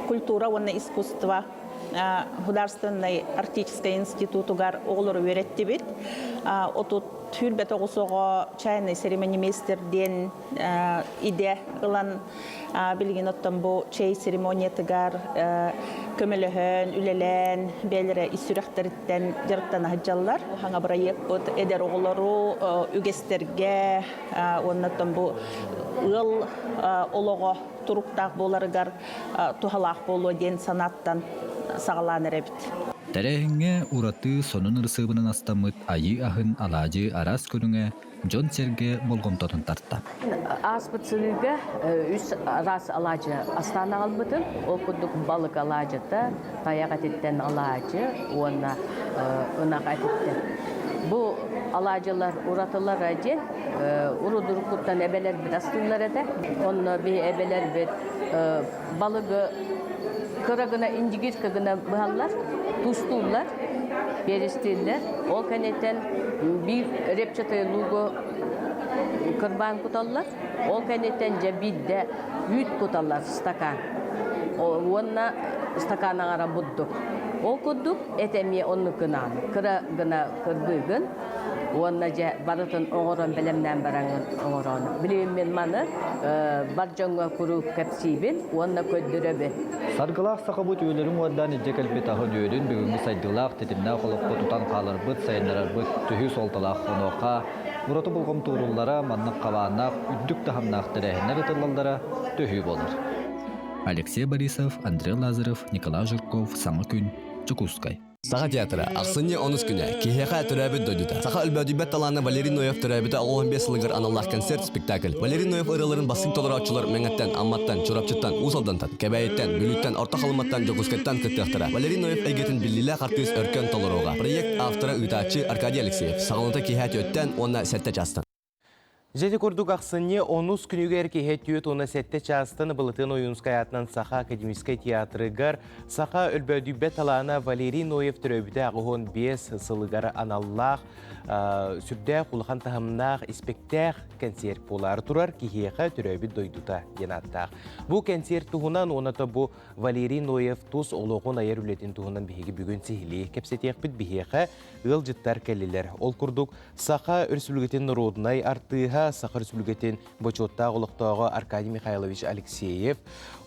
культура онна искусство Государственный артистический институтугар оғылыр өретті бет. Отут түрбет оғысуға чайный церемонимейстерден иде ұлан білген оттан бұл чай церемониятыгар көміліхін, үлелен, бәлірі исүрәқтеріттен жарықтан ғаджалар. Хаңа проект бұд әдер оғылыру үгестерге, оннаттан бұл ыл олығы тұруқтақ боларығар тухалақ болу ден санаттан сағаланыр әбіт. Тәрәһіңе ураты сонун ырсыбынан астамыт айы ахын алажы арас көріңе Джон Серге болғымтатын тартта. Аспытсылыға үс арас алажы астана албытын, оқыдық балық алажыда таяқ әтеттен алажы, оны ұнақ әтеттен. Бұл алажылар уратылар әден, урудырқыттан әбелер бет астылар әді, оны бей әбелер бет балығы кырагына индигит кагына бахаллар, тустуллар, берестиллер. Ол кенеттен bir репчатый луго кырбан куталлар. Ол кенеттен жабидде ют куталлар стакан. Онна стакана ара буддук. Ол куддук этемие онны кынан. Кыра гына кырбыгын. Онна же барытын оңорон белемнен бараңын оңорон. Билем мен маны баржонга куру кепсибин, онна көддүрөбү. Саргылақ сақабут өйлерін уаддан ежекелбет ағын өйлін бүгінгі сайдылақ тетімна қолыққа тұтан қалыр бұд, сайынларар бұд, түхі солталақ қоноқа, ұраты бұлғым туырулара, маннық қабанақ, үддік тахамнақ тірәхінер ұтылалдара түхі болыр. Алексей Борисов, Андрей Лазарев, Николай Жирков, Саңы күн, Чукускай. Саха театры, ақсыне оныз күні, кейхеқа түрәбіт дойдыда. Саха үлбәдібет таланы Валерий Ноев түрәбіті 15 лығыр аналлах концерт спектакль. Валерий Ноев ырыларын басың толыраучылар мәңәттен, амматтан, чурапчыттан, усалдантан, кәбәйеттен, бүліттен, орта қалыматтан, жокускеттан кыттықтыра. Валерий Ноев әйгетін білілі қартыз өркен толыруға. Проект авторы ұйтачы Аркадий Алексеев. Сағылыта кейхәт өттен, онна сәтті жастын. Жеди курдук ақсыне 10 күнігер кейхет түйет оны сәтті частын бұлытын ойынскаятынан Саха академическай театрыгар Саха өлбөдүбе талана Валерий Ноев түрөбіде ағығын 5 сылыгар аналлах сүрдә құлған тахымнақ испектәқ концерт болар тұрар кейхеға түрөбі дойдута енаттақ. Бұл концерт тұғынан оната бұл Валерий Ноев тұс олығын айыр үлетін тұғынан бейгі бүгін сихили кепсетек біт бейхеға ғыл жыттар кәлілер. Ол күрдік Саха өрсүлгетін родынай артыға Саха өрсүлгетін бочотта ғылықтағы Аркадий Михайлович Алексеев.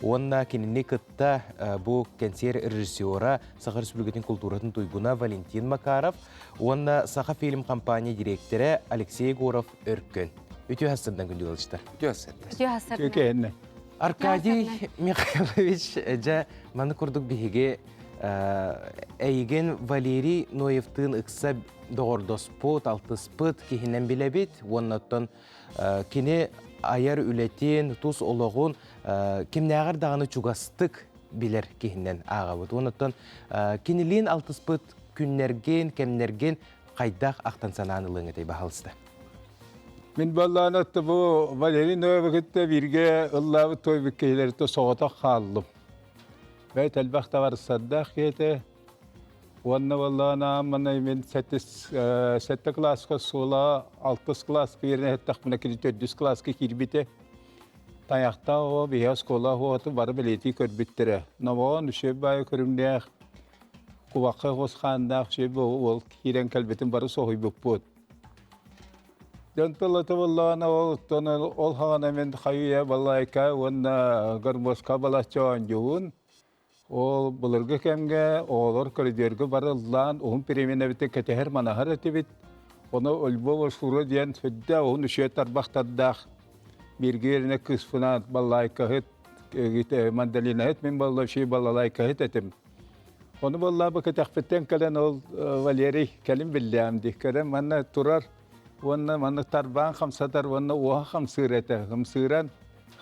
Онна кеніне кытта бұл концерт режиссера Саха өрсүлгетін культуратын туйбуна Валентин Макаров. Онна Саха фильм компания директоры Алексей Горов өркін. Өте хасырдан күнді қалыштар. Өте хасырдан. Аркадий Михайлович жа маны күрдік бейге әйген Валерий Ноевтың ұқса доғырдоспыт, алтыспыт кейінен білебет. Оннаттан кені аяр үлетін, тұс олығын кемнәғар дағаны чугастық білер кейінен ағабыд. Оннаттан кенелен алтыспыт күннерген, кемнерген қайдақ ақтан сананылың әтей бағалысты. Мен баллан атты бұл Валерий Ноевгітті бірге ұллауы той бүккейлерді соғыта қалым. Бәйт әлбақта бар саддақ еті. Онна баллана мана мен 7 классқа сола 6 классқа еріне әттақ мұна кері 400 классқа кербеті. Таяқта о бейя скола оғаты бары білеті көрбеттірі. Навоғын үші бай көрімдеғ. Құваққа қосқандақ үші ол керен кәлбетін бары соғый бүк бұд. Жантылаты боллағына ол хағана мен қайуя балайка, онна ғырмосқа балачуан жуын. Ол бұлырғы кәмге, олар көрдергі барылдан, оғын перемен әбіті кәтәхер манахар әтебет. Оны өлбі олшуры дейін сөдді, оғын үші тарбақтаддақ. Бергеріне күспінат балайка ғыт, мандалина ғыт, мен балайши балайка ғыт әтім. Оны баллабы кәтәқпеттен кәлін ол Валерий кәлін білдәмді. Кәрім манна тұрар. Онна маны тарбан хамсатар, онна оға хамсыр әті. Хамсыран,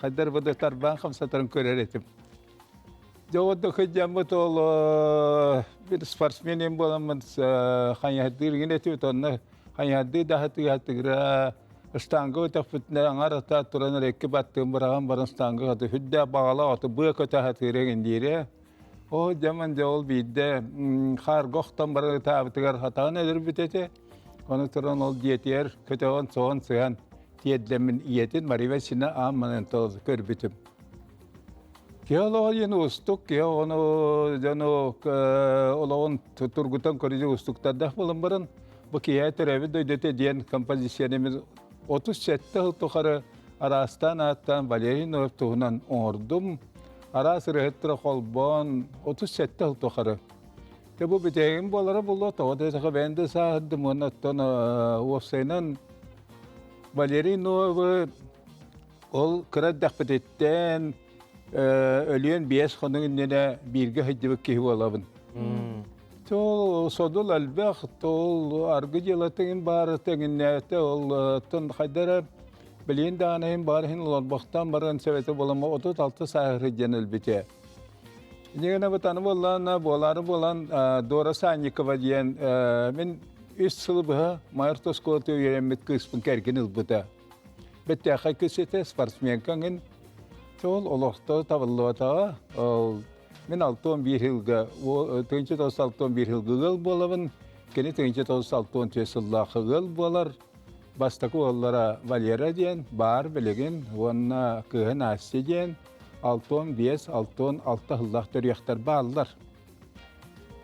қадар бұды тарбан хамсатарын көрер әтім. Жоғыды қыджамыт ол бір спортсменен боламын қайядырген әтімет, онна қайяды дағытыға ұстаңғы өтіқ бүтіне аңарыта тұраныр әкі баттығын бұраған барын ұстаңғы ғады. Хүдді бағала оты бұй көті ғатыреген дейірі. О, жаман жоғыл бейді қар қоқтан бары табытығар қатағын әдір бүтеті. Оны тұран ол диетер, көтеғын соғын сыған тиедлемін иетін, маривесіне амманын тоғыз көрбітім. Киялоо ен устук, киялоо жано олоон тургутан корижи устуктардах болан баран, бу кия тереви дөйдөте диен композициянеміз 37 тухары арастан аттан Валерий Ноев туғынан оңырдым, арас рыхыттыры қолбон 37 тухары. Те бу бітеген болары болу, тоғыдесіға бәнді сағыдым, онаттан офсайнан Валерий Ноевы ол кыраддақ бітеттен өліен 5 қоның үннене бірге хыддыбық кейі болабын. Ол содыл әлбәқ, ол арғы желатығын бары тәңіннәті, ол тұн қайдары білейін дағанайын барыхын оларбақтан барған сәветі болама 36 сағыры жен әлбіте. Негені бұтаны болары болан Дора Санникова дейін, мен үш сылы бұға Майыртос қолты өйеремет күспін кәрген ұлбыта. Бәтті ақай көсеті спортсмен кәңін, ол олақты табылы батаға, мен 6-11 жылға, 1961 жылғы ғыл болабын, кені 1963 жыллақы ғыл болар, бастақы олара Валера дейін, бар білеген, онына күйін асты дейін, 6-15, 6-6 жыллақ түрияқтар бағылар.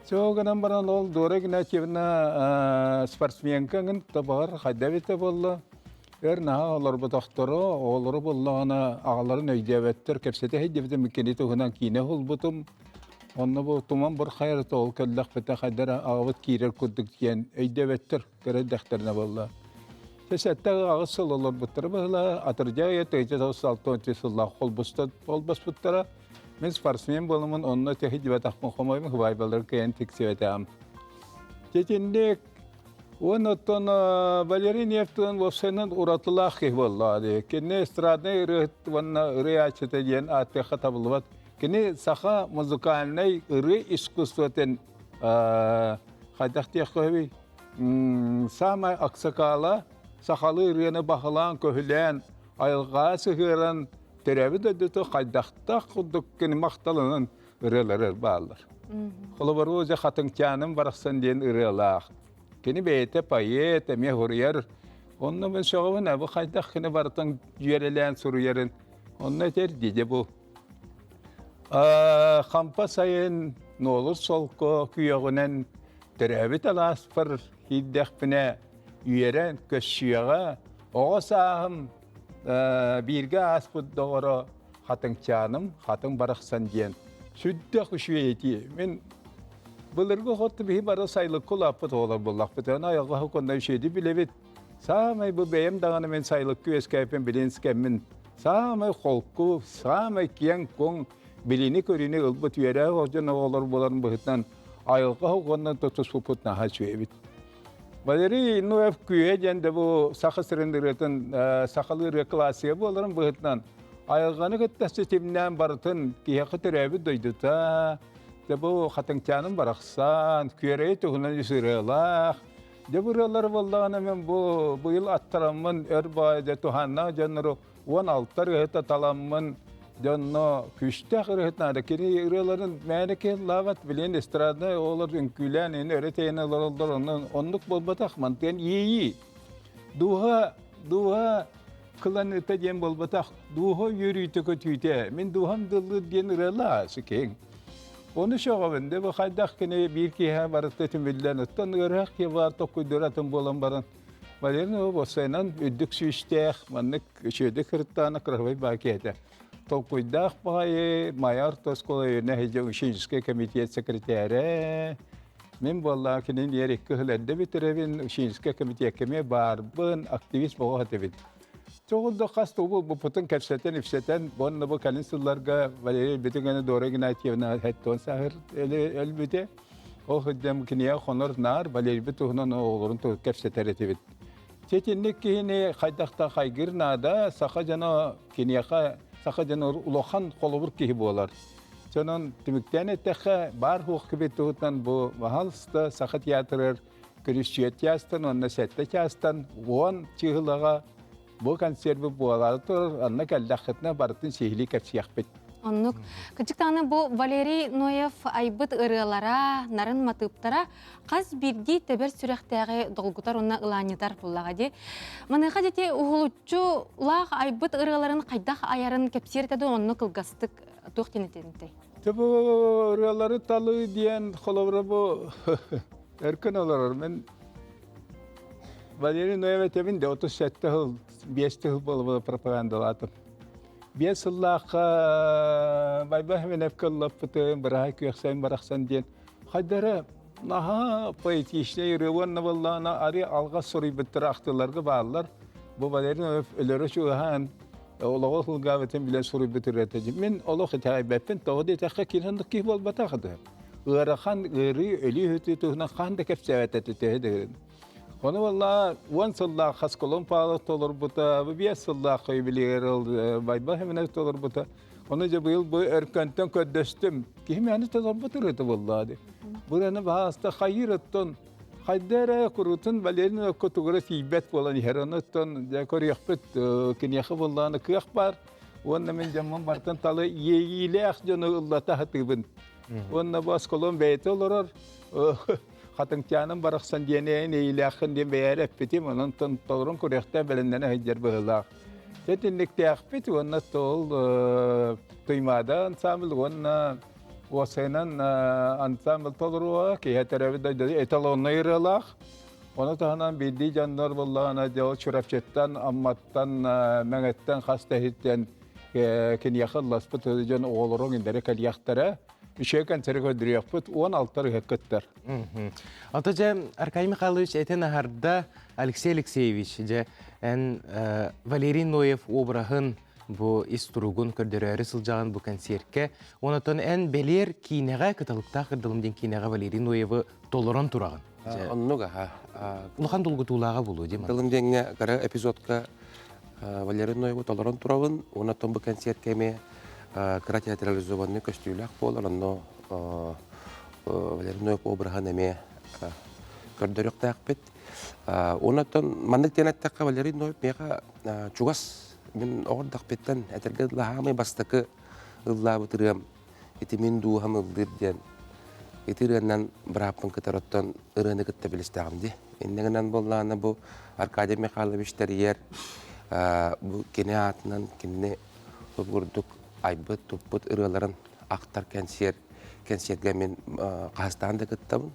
Соғынан баран ол дора гына кевіна спортсмен кәңін табағар қайдабеті болы. Наға олар бұтақтары, олары болағына ағаларын өйдебеттір, кәпсеті хейдебеті мүкені тұғынан кейіне ғыл бұтым. Онны бұл тұман бір қайырты ол көлдақ біті қайдары ағыбыт кейрер күрдік дейін өйдебеттір, көрәддәқтеріне болы. Сәсәттәгі ағыз сыл олар бұттыры бұғыла, атыржағы еті 1960 жылға қол бас бұттыра. Мен спортсмен болымын, онына тәхи дебет ақпын қомайым, ғыбай балар кәйін тексебетім. Жетіндік, он оттон Валерий Нефтон вовсенен уратылах кех боллады. Кене эстрадный ыры ачыты дейін аттеха табылыват. Кене саха музыкальный ыры искусствотен қайдақ тек көбей. Самай ақсақала сақалы ырыны бақылан көхілен, айылға сығырын терәбі дөдіті қайдақтақ құдық кені мақталының ырылары балыр. Қолы бар өзі қатыңчаным барақсан дейін ырылақ. Кені бейті пайет, әме ғұрияр. Онны мен соғымын әбі қайдақ кені барытын жүйерелен сұруярын. Онны әтер дейде бұл. Қампа сайын нолыр солқы күйеғінен түрәбі талас бір хиддәқпіне үйерен көшшіяға. Оға сағым бірге аспыддығыры қатыңчаным, қатың барақсан дейін. Сүдді құшуе еті. Мен Бұлырғы қотты бейі бары сайлық құл апыт олар болақ бұтын айылға құқындай шеді білебет. Самай бұл бәйім дағаны мен сайлық көз кәйпен біленскәмін. Самай қолқы, самай киян көң білені көріне ұлбыт үйері ғожын олар боларын бұғытнан айылға құқындан тұтыс бұпытна ға шөйбет. Валерий Ноев күйе жәнді бұл сақы сіріндіретін сақалы рекласия боларын бұғытнан айылғаны күттасы темнен барытын кейақы түрәбі дойдыта. Бұл қатыңчаным барақсан, күйерей тұғынан үсірелақ. Дебұрелер болдағына мен бұл аттарамын өрбайды тұханна жаныры 16 рыхыта таламын жанны күштәқ рыхытнады. Кені үрелерін мәнеке лават білен эстрадны олар үнкүлән, өретейін олар онлық болбатақ мантен ейі. Дуға қылан өті ден болбатақ, дуға үйрейті көтүйте. Мен дуғам дылы ден үрела сүкең. Onu şoğabında bu xaydaq kene bir kiha barıttı tümülden ötten ırak ki var tokuduratın bolan baran. Valerin o bosaynan üddük süyüştəq, manlık şöydük hırttanı kırıvay bakiyete. Tokuydaq bayi Mayar Toskola yöne hece Uşinjiske Komitiyet Sekreteri. Men bolla kinin yer iki hılende bitirevin Uşinjiske Komitiyet keme barbın aktivist boğu hatevin. Çoğulda qas bu putun kapseten ifseten bonna bu kalın sıllarga Valeri bütüngene doğru ginayetiyevine hetton sahir elbette. O hıddem kiniye konur nar Valeri bütüğünün oğulurun kapseter etevit. Çetinlik ki yine kaydakta kaygır nada sakacana kiniyaka sakacana ulohan kolubur ki bolar. Çoğunun tümükten etteğe bar hukukibettuğundan bu vahalsta sakat yatırır. Kürüşçiyet yastan, onna sette yastan, on çığılağa bu konservi boğalatır, anna kaldakıtına barıtın sehili kapsiyaq bet. Onluk. Küçüktağına bu Valeri Noyev aybıt ırılara, narın matıptara, qaz birdi teber sürektəği dolgutar onna ılanyetar bullağa de. Manıqa dete uğulutçu lağ aybıt ırıların qaydaq ayarın kapsiyertədi onnu kılgastık тух тенетентэй. Табу ралары талы диен холовра бу эркен олар мен Валерий Ноев темин де 37 жыл 5 жыл болу пропагандалатым. 5 жыллаqa байбах мен эвкаллапты бирай күйсен бараксан диен хайдара наха поэтичный ревонна валлана ари алга сорый биттирактыларга баалар. Бу Валерий Ноев өлөрө шухан Олого хулгавэтен биле сорый биттиретеди. Мен олог тайбеппен тоди такка кирендик ки бол батагды. Ырахан ыри өлү хөтү туна ханда кепсевететеди. Оны валла уансалла хасколон палы толор бута, биясалла кайбилер байба хемне толор бута. Оны же быйыл бу эркентен көдөстүм. Кимени толор бутурды валлады. Бураны бааста хайрыттон хайдара курутун Валерий котугра сибет болан херонотон я коряхпет киняхы болланы кыах бар. Онна мен жаман бартан талы ийилех жону уллата хатыбын. Онна басколон бейте олорор Хатыңтянын барақсан денең ейләқын ден бәйәріп бітім, оның толырын көректі бәліндені хайдер бұғылақ. Жетінлікті әқпет, оны тол тұймады ансамбл, оны осайынан ансамбл толыруға, кейәтәрәбі дайдады, эталонны ирылақ. Оны тағынан білді жандар болағына жауы чүрәпчеттен, амматтан, мәңеттен, қастахеттен кенияқын ласпыт жан оғылырың ендері кәлияқтары. Үшекен сәрігі өдірияқпыт, 16-лар ғеккеттер. Атыжа, Аркадий Михайлович, әтен ағарда Алексей Алексеевич, Валерий Ноев обрағын бұ истұрығын көрдірәрі сылжаған бұ концертке. Онатын ән бәлер кейінеға, каталықта қырдылымден кейінеға Валерий Ноевы толырын тұрағын. Оннуға, Ұлған долғы тулаға болу, деймін? Дылымденге қара эпизодқа Валерий Ноевы толырын тұрағын, онатын бұ концертке ме Кара театрализованный костюлях болар, но Валерий Ноев обраған әме көрдірік тәқпет. Онаттан мандық тенеттаққа Валерий Ноев меға чуғас мен оғырдақ беттен әтіргі лағамай бастықы ұлла бұтырым. Еті мен дуғам ұлдырден. Етіргеннен біраппын кітароттан ұрыны күтті білістіғымды. Еннегінен болғаны бұл Аркадий Михайлович тәрiyер бұл кене атынан кене ұлғырдық айбыт, тұппыт ұрыларын ақтар кәнсерге мен қастағында күттімін.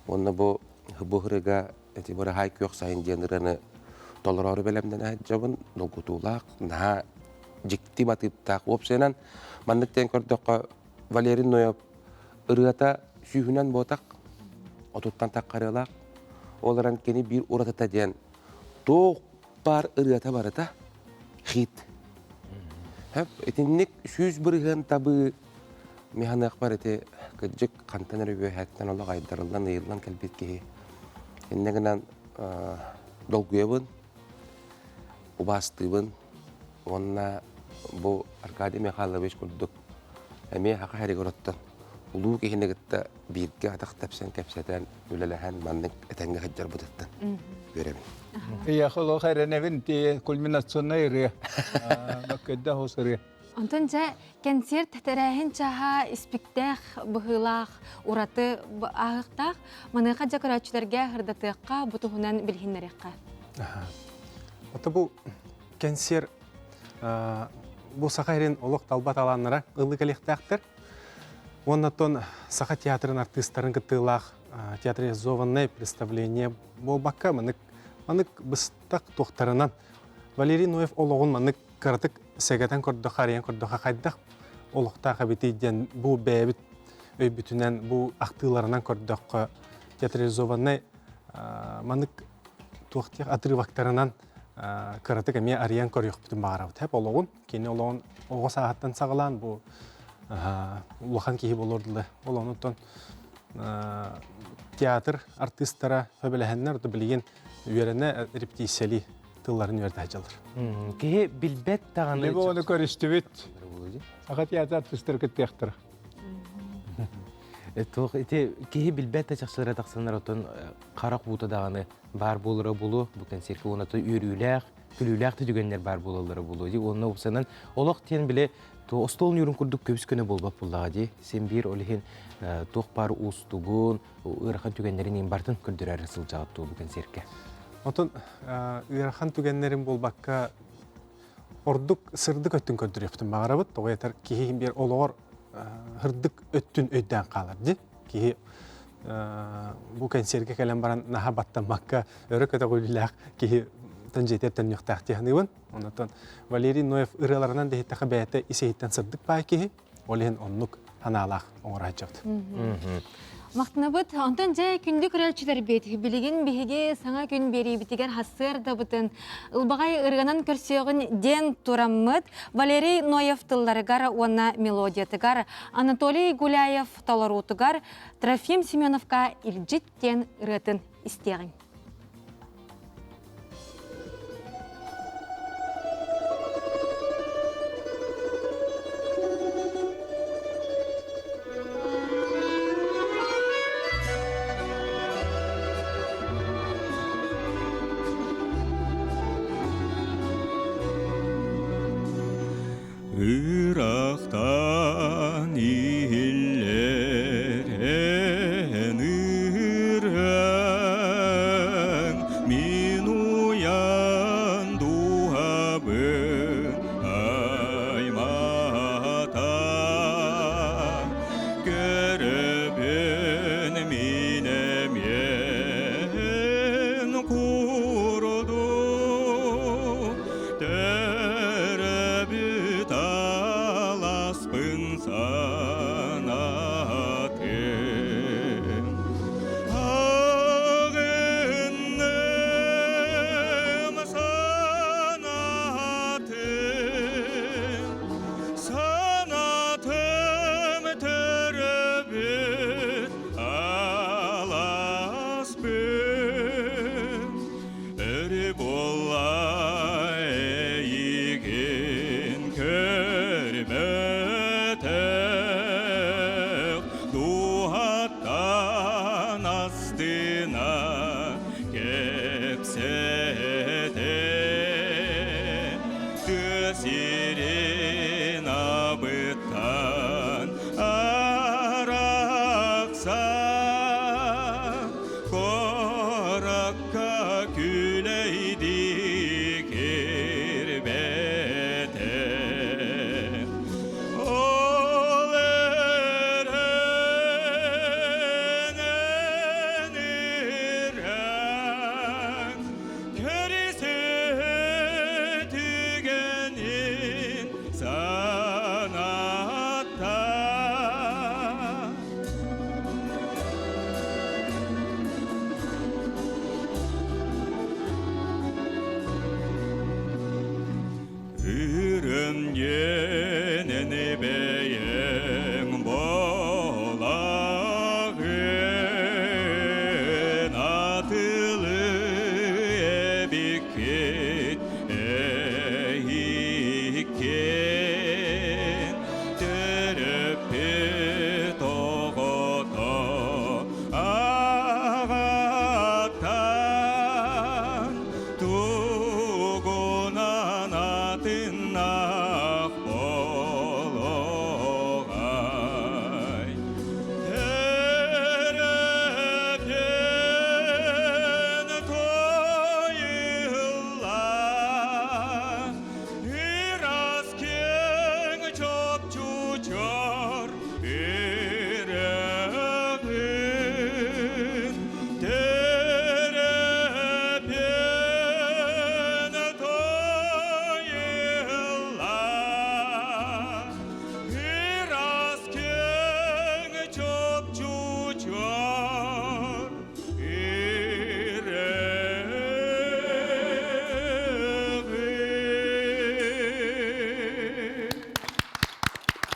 Оны бұл ғырыға бұры хай көк сайын ден ұрыны толырары бәлемден әджабын, нұлғытулақ, наға жікті батыптақ. Опсайынан мандықтен көрдіққа Валерий Ноев ұрығата сүйінен ботақ, отуттан таққарылақ, оларан кені бір ұратата ден тоқ бар ұрығата барыта хит. Этинник сүз бұрыған табы механық бар еті күджік қантан өрі әттен олық айдарылдан ұйылдан кәлбет кейі. Еннегінен долгуебін, ұбастыбын, онына бұл Аркадий Михайлович күрдік. Әме хақа әрі көріттін. Ұлу кейінігітті бірге атақ тәпсен кәпсәтен өлеләген манның әтәңгі қаджар бұдыттын. Көремін. Яхоло хайреневин те кульминационный ре. Баккеда хосыре. Онтон жа концерт тәрәһен чаха испектах быһылах ураты агыктах маныга жакырачыларга хырдатыкка бутугунан билгеннерекка. Ото бу концерт бу сахарин олок талбат аланнара ылы коллектактыр. Оннотон саха театрын артисттарын кытылах театрализованное представление болбакка манык быстак тохтарынан Валерий Ноев ологун манык кыртык сегатан көрдөх хариян көрдөх кайдах олокта хабитиден бу бэбит өйбүтүнен бу актыларынан көрдөх театрализованный манык тохтих отрывактарынан кыртык эме ариян көрөх бүтүн баарабыт хеп ологун кени ологун ого сааттан сагалан бу улахан кихи болордулы олонутон театр артисттара хөбелехеннер билген үйеріне репетициялы тылларын үйерді ажалыр. Кеге билбет тағаны... Лебо оны көрістібет. Саға театр артистер кеттектір. Кеге билбет тәчақшылары тақсанар отын қарақ бұты дағаны бар болыры болу, бұл концертке онаты үйріләқ, күліләқ түдігенлер бар болылары болу. Оны ұпсанан олық тен біле остолын үйрін күрдік көбіс күні болбап болдағы. Сен бір олығын тоқ бар ұстығын, ұйрақан түгенлерін бартын күрдірәрі сылжағыт бұл концертке. Отын ұйрақан түгенлерін болбаққа ордук сырдык өттүн көндүрөптүн багарабыт. Тоғайтар кихи бер олор хырдык өттүн өйдөн калар ди. Кихи бу концертке келен баран наха баттамакка өрөкөтө гүллак кихи тенжетептен нюктактыгыбын. Онотон Валерий Ноев ыраларынан дехтаха бәйте исеиттен сырдык бай кихи. Олен оннук ханалах оңорачыпты. Мақтынабыт, онтан жай күнді көрелчілер бет, білеген бігеге саңа күн бері бітігер хасыр да бұтын. Үлбағай ырғанан көрсеуғын ден тураммыд, Валерий Ноев тылларыгар онна мелодиятыгар, Анатолий Гуляев таларутыгар, Трофим Семеновка илжиттен ырғатын істеғін. Ырақтан иілерен ырың, мен уян дуабын аймата, көрібін менемен құрду,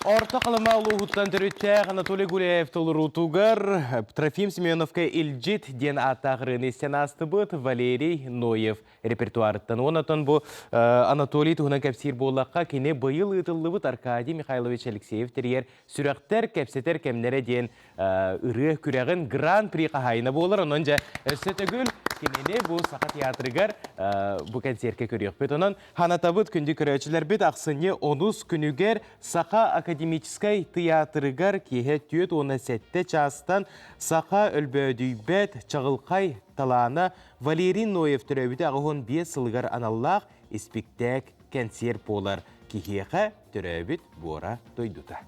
Орта қалыма ұлығыттан түрітчәқ Анатолий Гуляев толырутуғар, Трофим Семеновка илжит ден атағырын естен асты бұд Валерий Ноев репертуарыттан. Онатон бұл Анатолий тұғынан кәпсир болаққа кене бұйыл ұтылы бұд Аркадий Михайлович Алексеев терьер сүрәқтер кәпсетер кәмнері ден үрі күрәғін гран-при қағайына болыр. Онын жа өссетігіл кенене бұл сақа театрығар бұл концертке көрек бет. Онын ханатабыд күнді көрәчілер бет ақсыне 10 күнігер сақа академическай театрығар кеге түйет оны сәтті частан сақа өлбөдүйбет чағылқай таланы Валерий Ноев түрәбіті ағығын 5 сылғар аналлақ испектек кәнсер полар. Кихеха төрәбіт бора дойдута.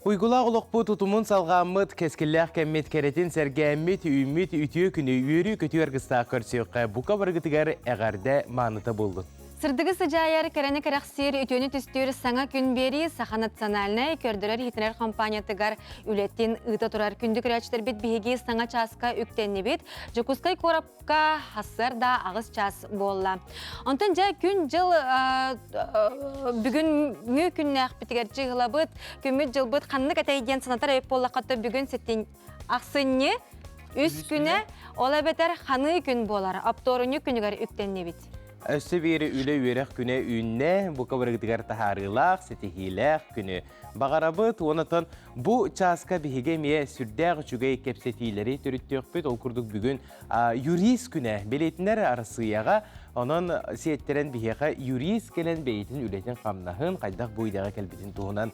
Уйгула олықпу тұтымын салғамыд кескілләқ кәммет кәретін сәргәммет үймет үтіе күні үйері көті әргіста көрсеуққа бұқа барғытығар әғарда маныта болды. Сырдығы сыжайар кәрәні кәрәқсер үтіені түстер саңа күн бері Саха национальный көрдірер хитінер компаниятығар үлеттен ұта тұрар күнді күрәчтер бет бейге саңа часқа үктенне бет жүкускай корапқа хасыр да ағыз час болла. Онтын жа күн жыл бүгін мү күннәқ бітігер жығыла бұд, күміт жыл бұд қанны кәтейден санатар өп болла қатты бүгін сеттен ақсынне үс күні ола бетер қаны күн болар, апторыны күнігер үктенне бет. Өсі бері үлі өрек күні үйінне, бұқа бұрғыдығар тахарылақ, сетихилақ күні. Бағарабыт, онытын бұ часка бігеге ме сүрдәғ жүгей кепсетейлері түріттіқ бет, ол күрдік бүгін юрис күні. Белетінер арысыяға, onun siyetlerin biheka юрис келен бейтін үлетін қамнағын, қайдақ бойдағы кәлбетін туғынан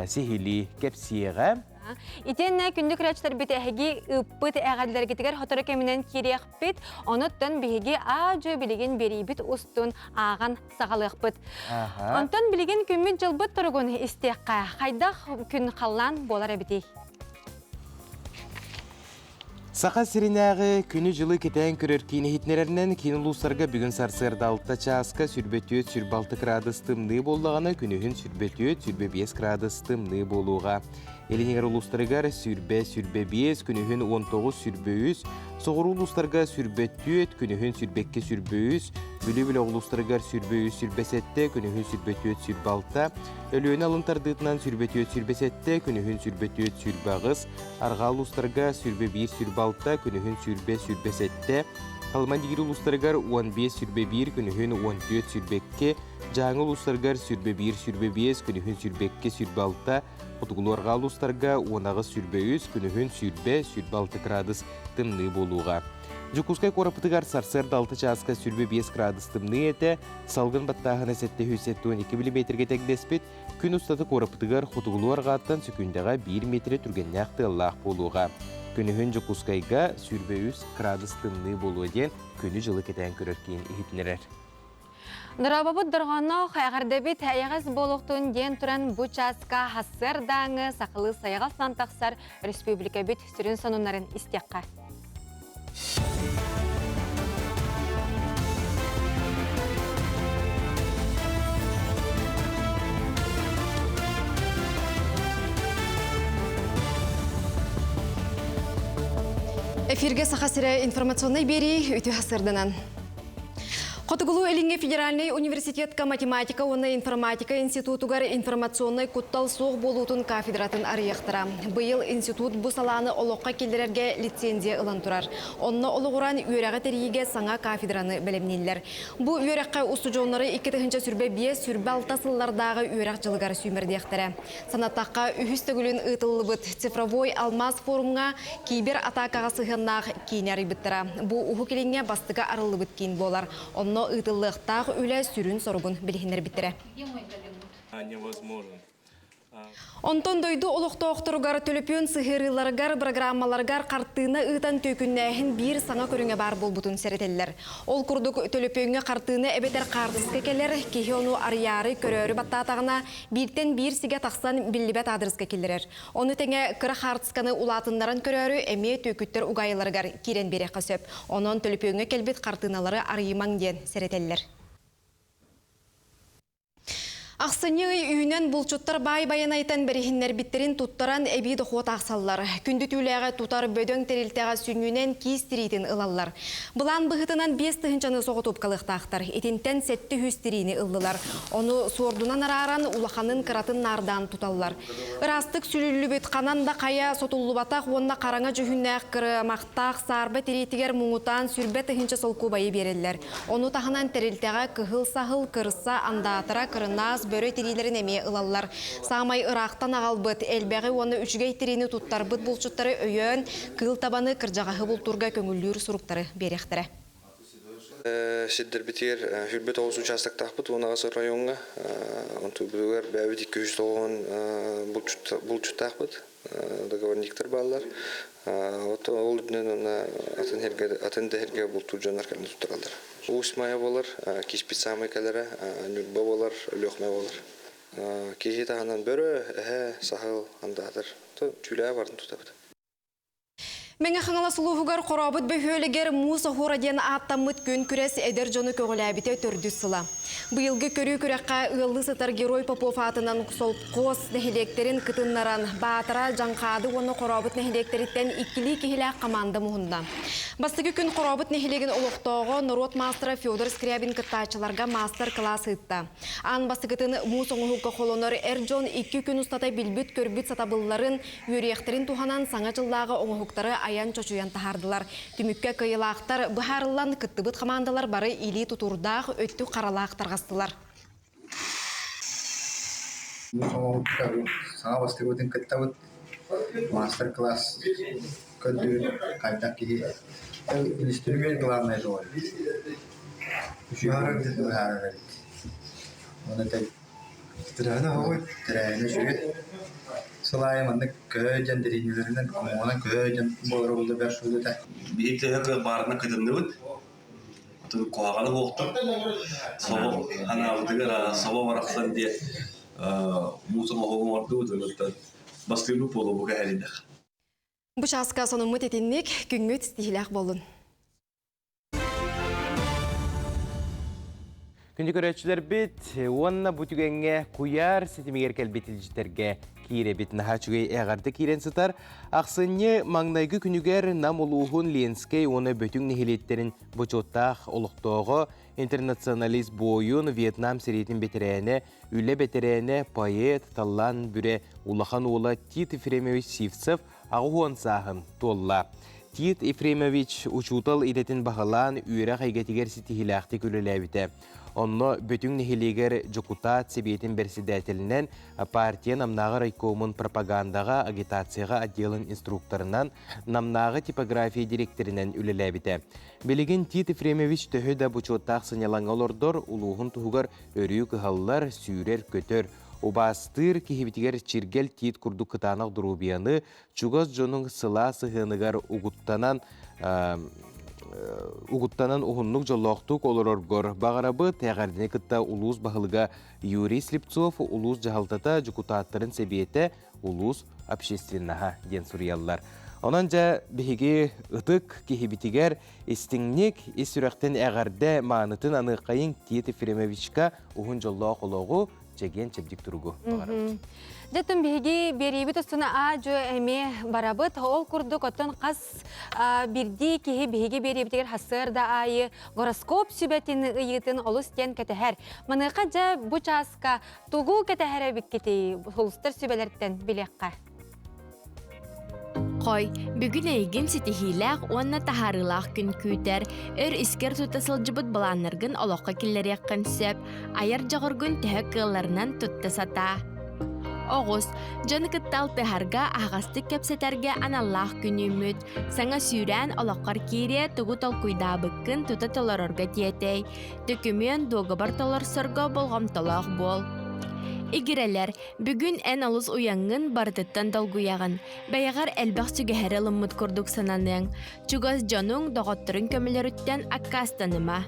сехили кепсиеға. Итенне күндік рәчтер бит әхеги ұппыт әғадылар кетігер хотыры кемінен кереқ бит, оныттын бігеге ажы білеген бері бит ұстын аған сағалық бит. Онтын білеген күмін жыл бұт тұрғын істеққа, қайдақ күн қалан болар әбітей. Сақа сиринағы күні жылы кетен көрер кейіні хитнерерінен кейін ұлыстарға бүгін сарсырда 6 часқа сүрбетүйет 6 градус тымны болдағаны күнігін сүрбетүйет 5 градус тымны болуға. Елінегер ұлыстарығар сүрбе 5 күнігін 19 сүрбеюз, соғыр ұлыстарға сүрбетүйет күнігін сүрбекке сүрбеюз, бүлі-бүлі ұлыстарығар сүрбеюз сүрбесетте күнігін сүрбетүйет 6, өліөні алынтардығынан сүрбетүйет 7, күнігін сүрбетүйет сүрбағыз, арға ұлыстарға сүрбе 1 6, күнігін сүрбе 7, қалман дегір ұлыстарығар 15 1, күнігін 14 сүрбекке, жаңы ұлыстарығар сүрбе 1 5, күнігін сүрбекке 6, Құтығылуарға ұлыстарға 10 сүрбе 3, күнігін сүрбе 6 градус тымны болуға. Жүкускай қорапытығар сарсырда 6 часқа сүрбе 5 градус тымны еті, салғын баттағына 712 мм тәкбеспет, күн ұстаты қорапытығар құтығылуарға аттан сүкіндіға 1 метре түргеннәқті Аллах болуға. Күнігін жүкускайға сүрбе 3 градус тымны болуы ден күні жылы кетен көрер кейін ехетінерер. Нұрабабыт дұрғаны қайғардабет әйіғіз болуқтың ден тұран бұ часқа хасыр даңы сақылы сайғасынан тақсар республика бет сүрін сонунарын істеққа. Эфирге сақасыры информационный бері өті хасырдынан. Хотыгулу Элинге федеральный университетка математика, онна информатика институтугар информационный куттал соқ болутун кафедратын арияқтыра. Быйыл институт бұ саланы олыққа келдерерге лицензия ылан тұрар. Онна олығыран үйерәғі тәрейге саңа кафедраны білімнелер. Бұ үйерәққа ұсты жоңлары 2-ші сүрбе 5 сүрбе 6 сыллардағы үйерәқ жылығар сүймердектірі. Санаттаққа үхістігілін ұтылы бұд цифровой алмаз форумға кибер атакаға сығыннақ кейнер бұттыра. Бұ ұху келіңе бастыға арылы бұд кейін болар. Онно ытыллықтағы үлі сүрін сорғын білгендер біттірі. Онтон дойду олықта оқтырғар төліпен сығырыларғар, программаларғар қартыны ұйтан төкіннәхін бір саңа көріңе бар бол бұтын сәретелілер. Ол күрдік төліпенге қартыны әбетер қардысқа келер, кейі оны арыяры көрері баттатағына біртен бір сіге тақсан білібет адырысқа келерер. Оны тәңе кірі қартысқаны улатындарын көрері әме төкіттер ұғайыларғар керен бере қасөп. Онын төліпенге келбет қартыналары арыймаң ден сәретелілер. Ақсыны үйінен бұлчуттар бай-байын айтан бәріхіннер біттерін тұттаран әбейді қот ақсаллар. Күнді түләға тұтар бөдөң тәрілтіға сүнінен кейстерейтін ылалар. Бұлан бұғытынан 5-тігіншаны соғытып қалықтақтар. Етінтен 700-тірейіні ылдылар. Оны сордунан араран улақанын қыратын нардан тұталлар. Ырастық сүлілі бөт қанан да қая сотулы батақ, онына қараңа жүхіннәқ кірі мақтақ, сарбы тірейтігер мұңытан сүрбе тігінші солқу байы берелер. Оны тағынан тәрілтіға кығыл-сағыл кырса андатыра кырыназ бөрі тирилерін әме ылалар. Сағамай ырақтан ағалбыт, әлбәғі оны үшгей тирені тұттар бұт бұлчуттары өйен, кыл табаны кыржағағы бұлтурға көңіллер сұруқтары беректірі. Сиддер битер хүрбет оғыз участоктақпыт, онағасы районға, онтубылығар бәуіт 200 тоғын бұлчуттақпыт, договорниктер балалар. Ол үдінен атын дәрге бұлту жанар кәлін тұттыралдар. Уыс майы болар, кеспет самай кәлері, нүрба болар, өліқмай болар. Кейі тағынан бөрі, сағыл андадыр. Чүлі бардың тұтабыды. Меңе хаңала сулуғығар қорабыт бөхөлігер муыз охура ден аттамыт күн күрес әдер жоны көғіләбіте түрді сыла. Бұйылғы көрі күрекқа ұлы сытар Герой Попов атынан сол қос нәхелектерін кытыннаран батыра жаңқады оны қорабыт нәхелектеріттен иккілі кехілі команда мұхында. Бастығы күн қорабыт нәхелеген олықтауғы Нұрот мастера Федор Скрябин кыттачыларға мастер-класс ұтты. Ан бастығытын муыз оңығыққа қолоныр әржон 2 күн ұстата білбіт көрбіт сатабылларын үйректерін туғанан саңа жыллағы оңығықтары аян чочуян тахардылар. Түмікке кыйлақтар бұхарылан кыттыбыт командалар бары или тутурдақ өтті қаралақтар ғастылар. Саңа бастығытын кыттабыт мастер-класс көдді қайдақ кейі. Инструмент главное жол. Үшігары бұхары ғарит. Оны тәй тірәні ғойт, тірәні жүрет. Сылайым анны көйден деренелерінен, оны көйден болыр олды бәр шуды да. Бейті барына кыдынды бұд. Қоғаны болқтым. Саба барақсан де мұсың оғым орды бұд. Бастығын болу бұға әліндіқ. Бұш асқа соның мұт етіннік күнгөт стихилақ болын. Күнді көрәтшілер бет, онына бұтігенге куяр сетімегер кәлбетілжітерге кире бет наға чүгей әғарды кирен сытар. Ақсынне маңнайғы күнігер нам олуғын Ленскей оны бөтің нехелеттерін бұчоттақ олықтоғы интернационалист бойын Вьетнам серетін бетерәне, үлі бетерәне поэт, таллан бүре улахан ола Тит Ефремович Сивцев ағуын сағын толла. Тит Ефремович учутал идетін бағалан үйрі қайгетігер сетихилақты күліләбіті. Онно бөтің нехелегер жокутат себетін берсидәтілінен партия намнағы райкомын пропагандаға, агитацияға отделын инструкторынан намнағы типография директоринен үлеләбіті. Белеген Тит Ефремович төхі да бұчоттақ сынялаңал ордор улуғын тұғығар өрі күхаллар сүйрер көтөр. Обастыр кехебетігер чиргел Тит күрді кытанақ дұрубияны чугаз жоның сыла сығынығар угуттанан ухуннук жоллоқтук олороргор. Бағарабы тәғардіне кытта улус бағылыға Юрий Слепцов улус жағалтата жүкутаттарын себеті улус общественнаға ден сұриялар. Онан жа бігеге ұтық кехебетігер істіңнек ес-сүрәқтен әғарда маңытын аныққайын Тит Ефремовичка ухун жоллоқ олоғу жеген чебдік тұрғы. Жеттім бейге берейбі тұстына жо әме барабыт, ол күрдік оттан қас бірді кеге бейге берейбітігер хасырда айы гороскоп сүбәтін ұйытын олыс кен кәтәхәр. Мұныға жа бұ часқа тұғу кәтәхәрі біккетей ұлыстар сүбәлерттен білеққа. Қой, бүгін әйгін сетихиләқ онна тахарылақ күн күйтер, өр іскер тұттасыл жыбыт баланыргын олыққа келер яқын сөп, айар жағыргын тәхік қыларынан тұтты сата. Оғыз, жаны кыттал тыхарға ағасты кәпсетерге аналлах күніміт, саңа сүйрән олаққар кейре тұғы толкуйда бұққын тұты толарорға тиетей, төкімен доғыбар толар сырға болғам толақ бол. Игерелер, бүгін ән алыз уяңын бардыттан долгуяғын, бәйіғар әлбәқ сүгәхәрі лыммыт күрдік сананың, чугаз жаның доғаттырын көмілер үттен аққастаныма.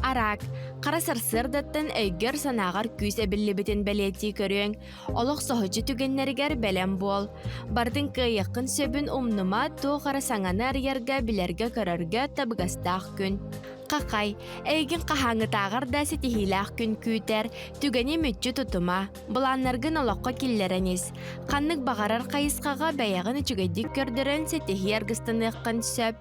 Арак, қарасар сырдаттан өйгер санағар күйс әбілі бітін бәлеті көрің, олық соғычы түгеннергер бәлем бол. Бардың күйеқін сөбін умнума тұу қарасаңаны арьерге білерге көрерге табығастақ күн. Қақай, әйгін қахаңы тағыр да сетихилақ күн күйтер, түгені мүтчі тұтыма, бұланырғын олыққа келлерініс. Қаннық бағарар қайысқаға бәяғын үчігедік көрдірін сетихи арғыстыныққын сөп.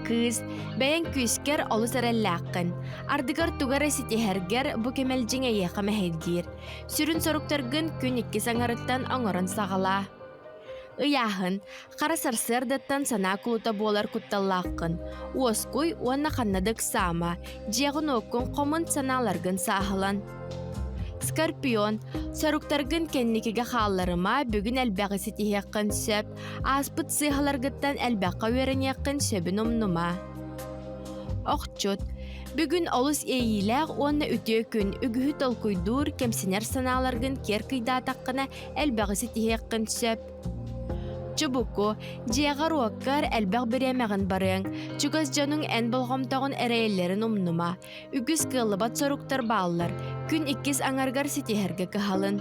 Кыз, бәйін күскер олыс әрәлләққын. Ардығар туғар әсетехергер бұ кемелжің әйеқа мәхедгер. Сүрін сұрықтарғын күн 2 саңарыттан оңырын сағала. Ыяхын, қарасар сырдаттан сана кулута болар күтталлаққын. Уоскуй уанна қаннадық сама, жеғын оқын қомын саналарғын сағылан. Скорпион, саруктаргын кенникеге қалларыма бүгін әлбәғі сетихеққын сөп, аспыт сыйхаларгыттан әлбәққа өрінеққын сөбін омнума. Оқчут, Бүгін олыс эйиләг онна үтө күн үгүһү толкуйдуур кемсинер санааларгын кер кыйдаатаккына элбагысы тиһиэккин сөп. Чубуку, жиэҕа руаккар элбэг биремэгин барыың, чугас жаның эн болгомтоҕун эрэйэллерин умнума, үгүс кыаллыбат соруктар бааллар, күн иккис аңаргар ситиһэргэ кыһалын.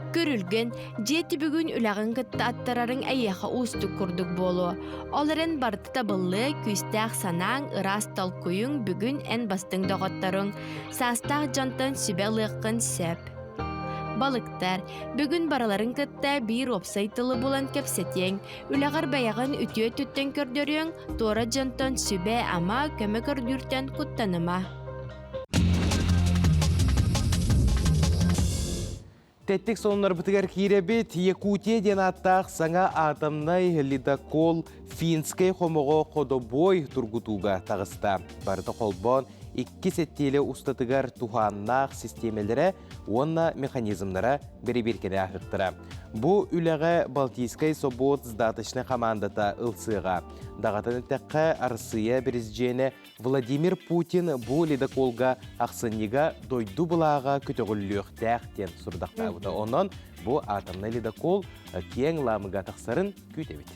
Көрүлген, жети бүгүн үлэгин кытта аттарарың әйэха уустук курдук болу. Оларын барты табыллы, күстәк санаң, ырас талкуюң бүгүн эн бастың доғаттарың, састақ жантан сүбе лыққын сөп. Балыктар, бүгүн бараларын кытта бир опсайтылы болан кепсетең, үлэгар баягын үтүө түттен көрдөрүң, тора жантан сүбе ама көмө көрдүртен куттаныма. Теттик сонунар бытыгар киребит Якутия ден аттақ саңа атомнай ледокол финскай хомого ходобой тургутуга тағыста. Барыты қолбон 2 сеттелі устатыгар туханнақ системелері, онна механизмлары бері-беркене ақықтыра. Бұ үлігі Балтийскай собот сдатышны командата ылсыға. Дағатын өттіққа арсыя бірізжені Владимир Путин бұ ледоколға ақсынеға дойду бұлаға күтігіліқ тәқтен сұрдақтауыды. Онын бұ атомны ледокол кең ламыға тақсарын күтебет.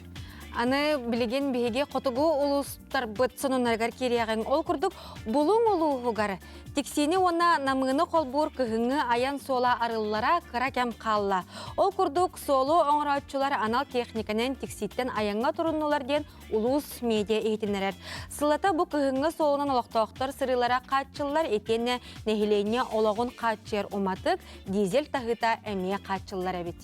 Аны билеген биһиге котугу улустар быт сонунаргар кириягын ол курдук булуң улуугар. Тиксини ona намыны колбур кыһыңы аян сола арыллара кыра кем қалла. Ол курдук солу оңраачулар анал техниканен тикситтен аянга туруннулар ден улус медиа эйтинерер. Сылата бу кыһыңы солунан олоктоктор сырылара катчыллар этене нехилене ологун катчер уматык дизель тахыта эмие катчыллар эбит.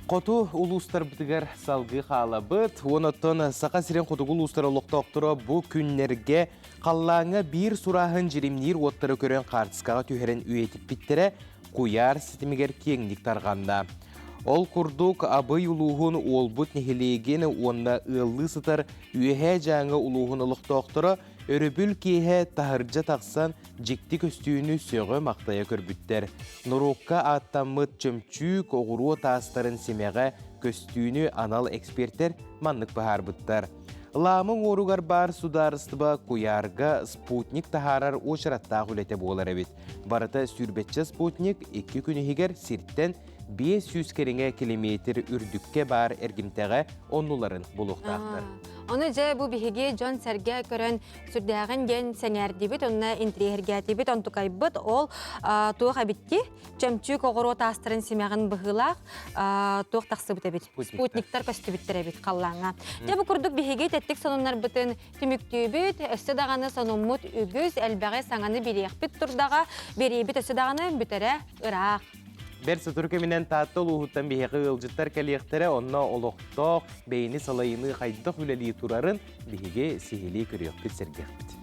Қоту улустар бітігер салғы қала бұд, оныттын сақа сирен қотуғы улустар олықтоқтыры бұ күннерге қаллаңы бір сұрағын жеремнер оттары көрен қартысқаға түйерен үйетіп біттірі қуяр сетімігер кеңдік тарғанда. Ол күрдік абый улуғын ол бұд нехелеген онна ұлы сытар үйе жаңы улуғын олықтоқтыры өрөбүл кейе тахыржа тақсан жекті көстүйіні сөғы мақтая көрбіттер. Нұрукка аттамыт чөмчүк оғыру тастарын семеға көстүйіні анал эксперттер маннық бағар бұттар. Ламың оругар бар сударыстыба куярга спутник тахарар очыраттағы үлете болар әбет. Барыта сүрбетчі спутник 2 күні егер сирттен 500 кереңе километр үрдікке бар әргімтеға оннуларын болуқтақтыр. Оны жа бу биһиге Джон Серге көрөн сүрдәгән ген сәңәрдибит, онна интригергәтибит, онтукайбыт, ол туға битти, чөмчүк оғыру тастырын семәғын бұғылақ, туық тақсы бітебит. Спутниктар көстібіттер әбит қаллаңа. Жа бу күрдік биһиге тәттік сонунар бітін түміктүйбіт, өсті дағаны сонуммут үгіз, әлбәғі саңаны береқпіт тұрдаға, берейбіт өсті дағаны бүтәрі ұрақ. Берсі түркемінен таттыл ұғыттан бейеғі ұлжыттар кәліқтері онна олықтық, бейіні салайыны қайдық үлелі тұрарын бейге сихили көріқпет сергеқпет.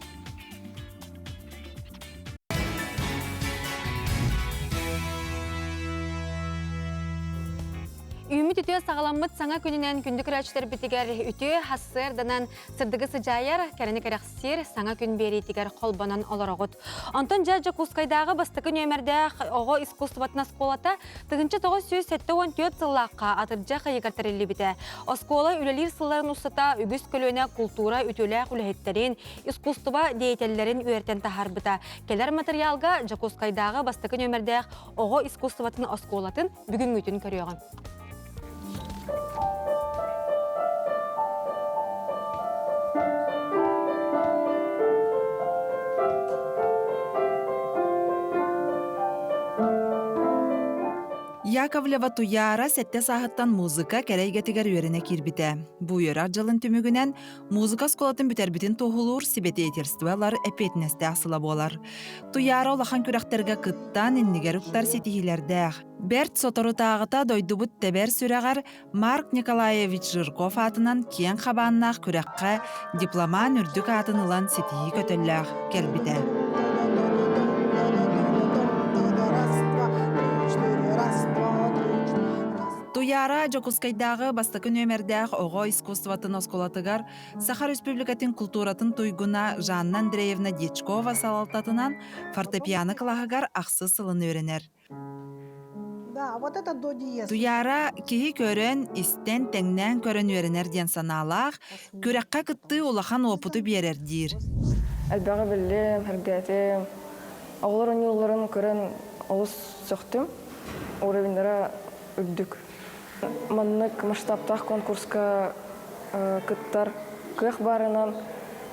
Үміт үтіе сағаламыт саңа күнінен күнді күрәчтер бітігер үтіе хассыр данан сырдығы сыжайыр кәріні кәрәқсір саңа күн бері тігер қолбанан оларағыд. Антон жа Кускайдағы бастықы нөмірді оғы искусстватына сколата тығынчы 974 сыллаққа атыржа қайығартарылы біті. Оскола үлелер сылларын ұстата үгіз көліне культура үтіләқ үләхеттерін, искусства деятеллерін үйертен тахар біті. Келер материалға Кускайдағы бастықы нөмірді оғы искусстватын осколатын бүгін үтін көріған. Яковлева туяра сетте сағыттан музыка кәрейгетігер үйеріне кирбіте. Бұ үйер аржалын түмігінен музыка сколатын бүтербітін тоғылуыр сибете етерстуэлар әпетінесті асыла болар. Туяра олахан күрәқтерге қыттан иннігер ұқтар сетихилердәғ. Берт сотору тағыта дойдубут тебер сүрәғар Марк Николаевич Жирков атынан кен қабаннақ күрәққа дипломан үрдік атын ұлан сетихи көтілләғ келбіте. Туяра Жокускайдағы бастықы нөмердәғ оғы искусстватын осколатыгар Сахар Республикатын культуратын туйгуна Жанна Андреевна Дечкова салалтатынан фортепиано кылағығар ақсы сылын өренер. Туяра кихи көрін истен тәңнен көрін өренер ден саналақ, көрәққа кытты улахан опуты берердир. әлбәғі білім, әргәтім. Оғыларын yolların көрен олыс сөқтім. Уровеньдера үддік. Маннык масштабтақ конкурска кыттар көх барынан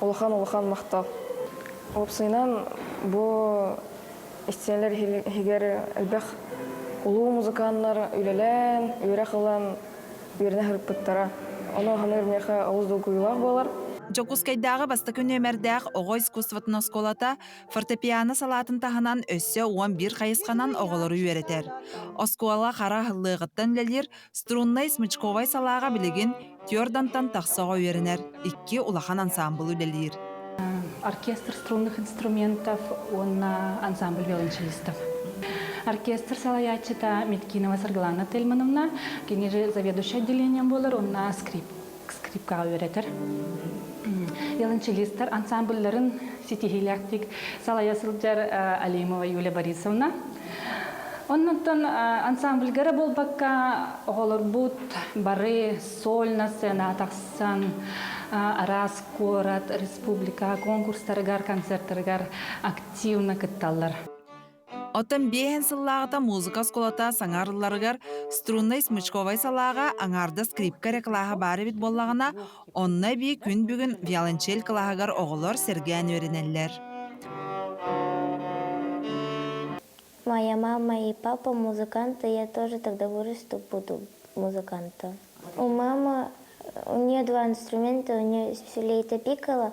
улахан мақтал. Опсайнан бұ истенлер хигер әлбәқ улу музыканлар үйлелен, үйре қылан үйеріне хіріп бұттара. Оны ғаныр меха ауызды көйлақ болар. Жокускайдағы басты күн өмірдәқ оғы искусстватын осколата фортепиано салатын тағынан өссі 11 қайысқанан оғылары үйеретер. Оскола қара ғылығыттан ләлер струннай смычковай салаға білеген тёрдантан тақсыға үйерінер. 2 улахан ансамбль үлелер. Оркестр струнных инструментов, он ансамбль виолончелистов. Оркестр салаячита Миткинова Саргалана Тельмановна, кенеже заведующий отделением болар, он на скрипка үйеретер. Виолончелистер ансамбльларын сетихилактик Салая Сылджар Алимова Юлия Борисовна. Оннан ансамбль гара болбакка оголор бут бары соль на сцена тахсан арас корат республика конкурстаргар концерттаргар активна кытталлар. Отын бейін сыллағыта музыка сколата саңарыларығар струннай смычковай салаға аңарда скрипка реклаға бары бит боллағына онна бей күн бүгін виолончель кылағығар оғылар сергән өрінелер. Моя мама и папа музыканты, я тоже тогда вырасту, буду музыкантом. У мамы, у нее 2 инструмента, у нее флейта пикколо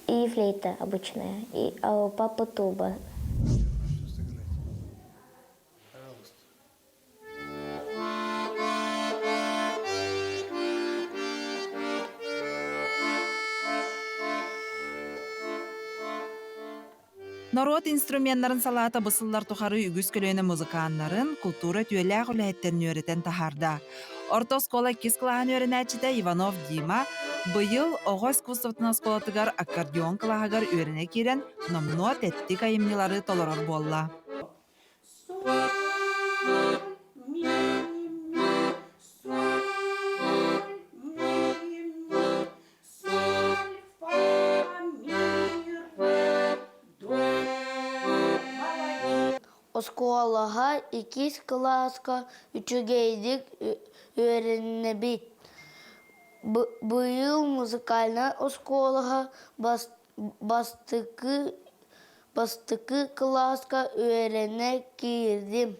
и флейта обычная, а у папы туба. Народ инструментларын салата бысыллар тухары үгіз көлөне музыканларын культура түйеләғ үләйеттерін өретен тахарда. Орто скола 2 клағын өренәчіде Иванов Дима бұйыл оғы искусствотын сколатыгар аккордеон клағығар өрене керен номно тәтті кайымнилары толорор болла. Осколаға 2 класска 3-гейдік өрінне бит. Бұйыл музыкальна осколаға бастықы класска өріне кирдим.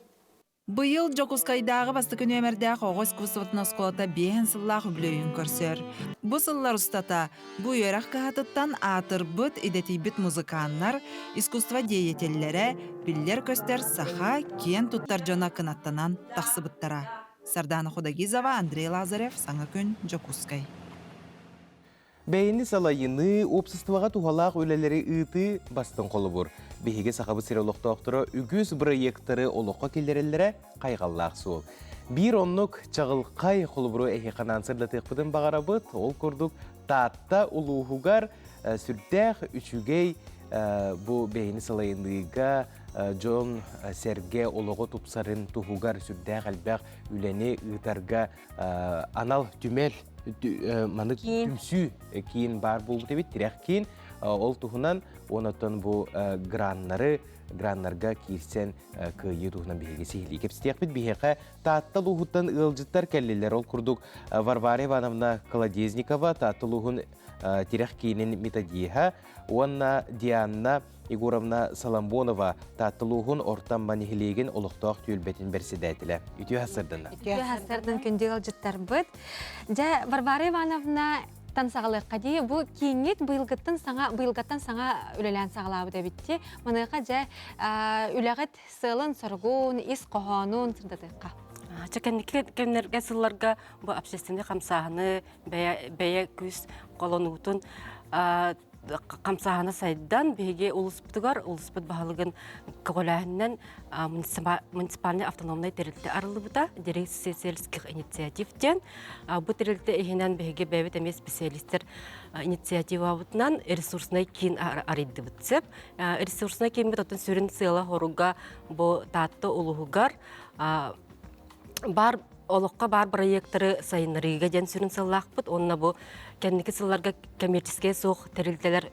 Бұйыл Жокускайдағы бастықы нөмірдәқ оғы искусствотын осколата бейін сыллақ үблөйін көрсер. Бұ сыллар ұстата, бұ өрақ қағатыттан атыр бұд идетейбіт музыканлар, искусства дейетеллері, білдер көстер саха кен туттар жона кынаттанан тақсы бұттара. Сардана Худагизова, Андрей Лазарев, Саңа күн, Жокускай. Бәйіні салайыны опсыстываға тухалақ өлелері ұйты бастың қолы бұр. Бейге сақабы сирелоқты оқтыры үгіз проекттары олыққа келдерелері қайғаллақ сол. Bir onluk çağılqay қолыбыру әйеқан ансырда текпідін бағарабыт, ол көрдік таатта ұлуғығар сүрдәқ үшігей bu beyni salayındığıga John Serge oloğu tupsarın tuhugar sürdəq albaq üleni ıtarga anal tümel manık tümsü kiyin bar buldu tebit tirək kiyin ol tuhunan onatan bu granlarga kirsen kıyı tuhunan bihege sihili. Kepsitiyaq bit bihege taattal uğuttan ılcıttar kelliler ol kurduk Varvara Ivanovna Kolodeznikova taattal uğun tirək kiyinin metodiyeha Уанна Дианна Егоровна Саламбонова тааттылуғын ортан манихилеген олықтақ түйілбетін берседәтілі. Үтіу хасырдың. Үтіу хасырдың күндегі алжыттар бұд. Жа Варвара Ивановна тансағылық қади, бұл кейінгет бұйылғаттан саңа үлелән сағылабы да бітті. Манайға жа үләғет сылын, сұрғын, ис қоғанын сырдадыққа. Кәнерге сылларға бұл общественный қамсағыны, бәйе күз қолонуытын қамсағаны сайдан беге улыспытығар, улыспыт бағалығын көғыләхіннен муниципальный автономный терілді арылы бұта, дирекция-сельских инициативтен. Бұл терілді ехінен беге бәйбет әмес специалистер инициатива бұтынан ресурсынай кейін арыды бұтсеп. Ресурсынай кейін бұт отын сүрін сыйла хоруға бұл татты улығығар бар олыққа бар проекттары сайынырыға ден сүрін сыллақпыт. Онна бұл кәндікі сылларға коммерческие соқ тәрілтелер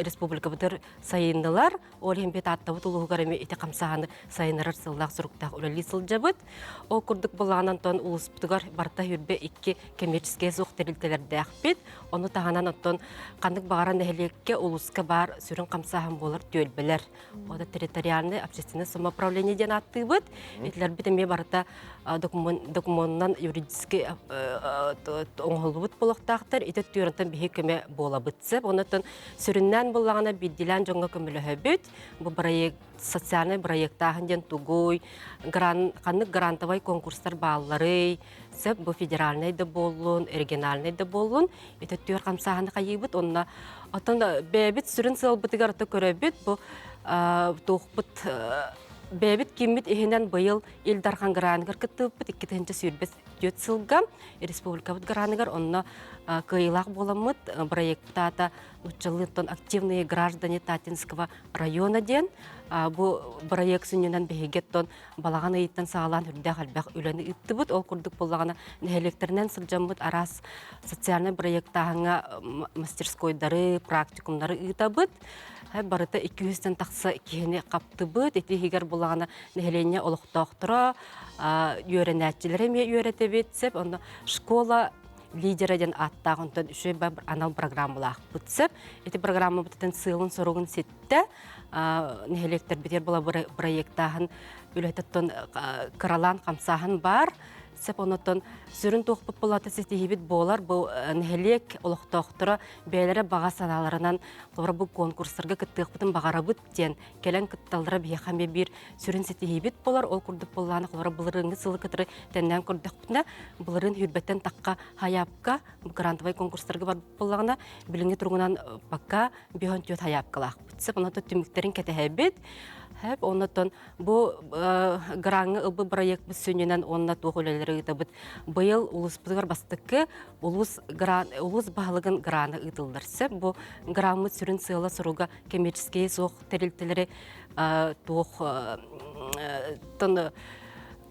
республика бұтыр сайындылар. Ол ембет аттабыт ұлығығар әме еті қамсағаны сайынырар сыллақ сұрықтақ үләлі сылжабыт. Ол күрдік болағынан тон ұлыспытығар барта хүрбе 2 коммерческие соқ тәрілтелерді әқпет. Оны тағанан оттон қандық бағаран әхілекке ұлысқа бар сүрін қамсағын болар төлбелер. Ода территориальный общественный самоуправление ден атты бұд. Етлер біт әме барта документынан юридически оңғылы бұд болықтақтыр. Еті түрінтен бейі көме бола бұтсып. Онытын сүріннен болағына бидділен жоңға көмілі хөбіт. Бұл проект, социальный проекттағын ден тугой, қанық грантовай конкурстар бағалары, сөп бұл федеральный да болуын, региональный да болуын. Еті түр қамсағаны қайыбыт. Онына бәбіт сүрін сыл бұтығар көрөбіт. Бұл тоқпыт бәбіт кеммет ехенен бұйыл елдархан гранығар күттіппіт, 2-тінші сүрбес дөт сылғам, республикабыт гранығар, онына кыйлақ боламыд, проекттата жылыттон активные граждане Татинского района ден. Бұл проект сүнінен бәйгеттон балаған айыттан сағалан үрдәқ әлбәқ үләні үттібіт, ол күрдік болағына нәхелектерінен сылжамыд арас социальный проекттағыңа мастерскойдары, практикумдары үйтабыт. Барыта 200-тен тақсы кейіне қапты бұд, еті егер болағына нәхелене олықтақтыра, үйренәтчілері ме үйреті бетсіп, онда школа лидерден аттағынтын үші бір анал программалақ бұтсып, еті программа бұтытын сылын соруғын сетті, нәхелектер бетер бола проекттағын үләтіттін қыралан қамсағын бар, сеп онытын сүрін тоқпып болаты сетейбет болар, бұл нәхелек олықтақтыра бәйлері баға саналарынан бұл конкурстарға күттіқпітін бағара бұттен, кәлін күтталдыра бейхаме бір сүрін сетейбет болар, ол күрдік болағына бұлырыңғы сылы күтірі тәннен күрдіқпітіне бұлырын хүрбеттен таққа хаяпқа, грантовай конкурстарға бар болағына біліңе тұрғынан баққа бейхен түйет хаяпқалақ бұтсып, онаты түміктерін кәтәхәбет. Оннан бұл граңы ұлбы проект біз сөненен онна тоғылелері ұйтабыт. Бұйыл ұлыспызғар бастықы ұлыс бағылығын граны ұйтылдырсы. Бұл граммыт сүрін сыйла сұруға коммерческие соқ тәрілтілері тоқ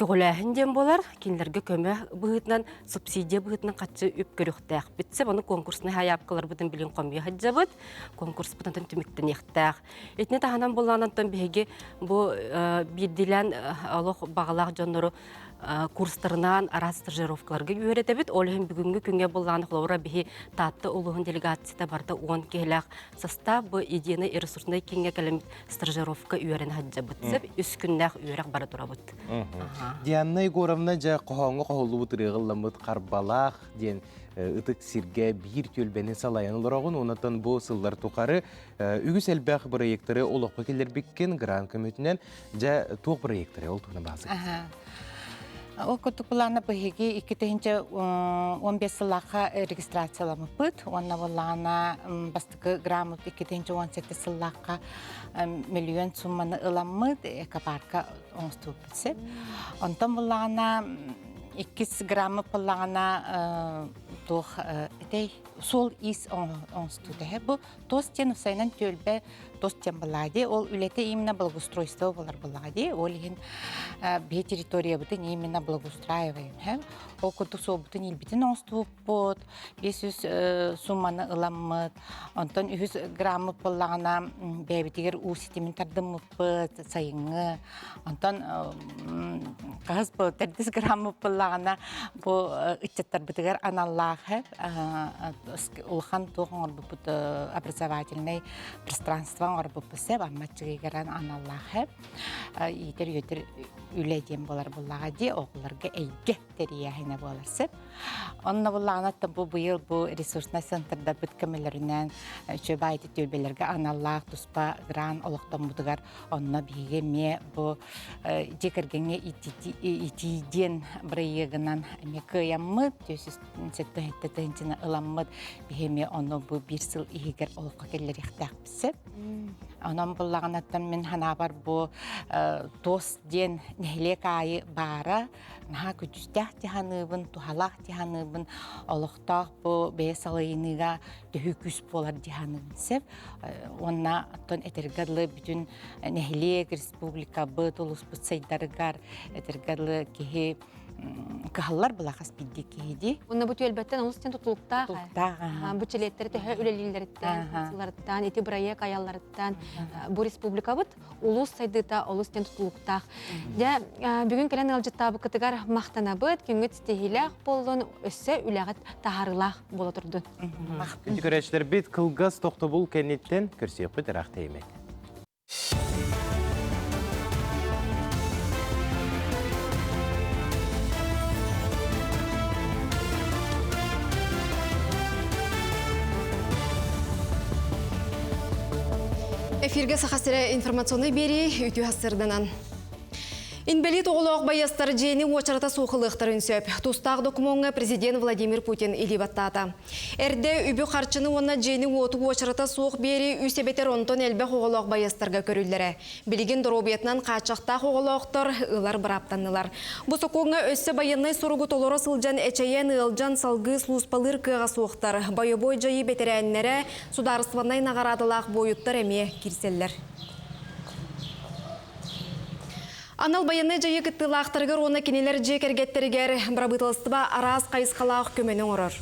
Көгіләхін ден болар, кенлерге көмі бұғытынан, субсидия бұғытынан қатшы үп көріқтәқ бітсіп, оны конкурсыны хаяпқалар бұдың білін қомия хаджа бұд, конкурс бұдың түміктен ектәқ. Етіне тағанан болғанантан бәйге бұл бірділен олық бағалақ жонлары курстарынан арас стажировкаларға үйреті біт, олығын бүгінгі күнге болғаны қылауыра бейі татты олығын делегацияда барды 10 келәқ состав бұл едені ресурсындай кенге кәлемет стажировка үйерін хаджа бұтсып, үс күннәқ үйерек бары тұра бұд. Дианна Егоровна жа қоғаңы қоғылы бұтыры ғылымыт қарбалақ ден ұтық сирге бір төлбені салайынылырағын, онаттан бұл сыллар тұқары үгіс әлбәқ проекттары олықпа келер беккен гран көмітінен жа тоқ проекттары ол тұғына бағсы. Ол күттік бұланы бұхеге 2-15 сыллаққа регистрацияламы бұд. Онна бұланы бастықы граммыт 2-18 сыллаққа миллион сумманы ыламыд, экопарка оңысту бұтсып. Онтан бұланы 2 граммы бұланы тоқ сол ис оңысту дәхе. Бұл тостен ұсайнан төлбе тостен бұлады. Ол үлеті именно благоустройство болар бұлады. Ол ең бе территория бұтын именно благоустраиваем. Ол күрдік сол бұтын елбетін оңысту бұд. 500 сумманы ыламыд. Онтан 100 граммы бұлағына бәбетегер у системін тардымы бұд, сайыңы. Онтан қағыз бұд, 30 граммы бұлағына бұл үтчеттар бұтығар аналлағы. Улхан тоғын орбы образовательный пространство орбы бұсып, амматчығы керан аналлағы. Етер-етер үләден болар бұллағади, оғыларға әйге терияхіне боларсып. Онына бұллағынаттан бұл бұйыл бұл ресурсна центрда бүткімелерінен шөбі айты төлбелерге аналлақ, тұспа, гран, олықтан бұдығар онына бейге ме бұл жекергенге итиден бірайығынан мекі яммыд, төсіз ыламмыд бихеме оны бұл бір сыл игер олыққа келер ектәк бісіп. Онын бұллағынаттан мен хана бар бұл тос ден нәхілек айы бара, наға күдістәк тиханыбын, тухалақ тиханыбын, олықтақ бұл бәе салайыныға дөхі күс болар тиханыбын сеп. Онна аттан әтергарлы бүтін нәхілек республика бұд, олыс бұд сайдарығар, әтергарлы кеге кахаллар булахас бидди киһиди. Онна бу төлбәттен ол стен тутулуктаа. Бу челеттер тәһә үлелиләрдән, сылардан, эти проект аяллардан бу республика бут улус сайдыта олус стен тутулуктаа. Дә бүген келән алҗыттабы кытыгар мактана бит, күнгөт стехиләк болдон өссә үләгәт таһарылах була турды. Күнтү көрәчләр бит кылгас токтобул кенеттен көрсөк бит рахтаймак. Эфирге сахасыра информационный бери үтү хасырданан. Инбелит оғылық байастар жейні очарата соқылықтарын сөп. Тустақ документға президент Владимир Путин илибаттата. Әрде үбі қарчыны онна жейні оту очарата соқ бері үсебетер онтон әлбе оғылық байастарға көрілдері. Білген дұробетнан қачақтақ оғылықтар ұлар бұраптанылар. Бұсы қоңға өссі байыннай сұрғы толыры сылжан әчейен ұлжан салғы слуспалыр кыға соқтар. Байы-бой жайы бетерәннері сударыспанай нағарадылақ бойыттар әме кирселлер. Анал баянны жайы кыттылақтырғыр оны кенелер жекергеттерігер бірабытылыстыба араз қайысқалақ көменің ұрыр.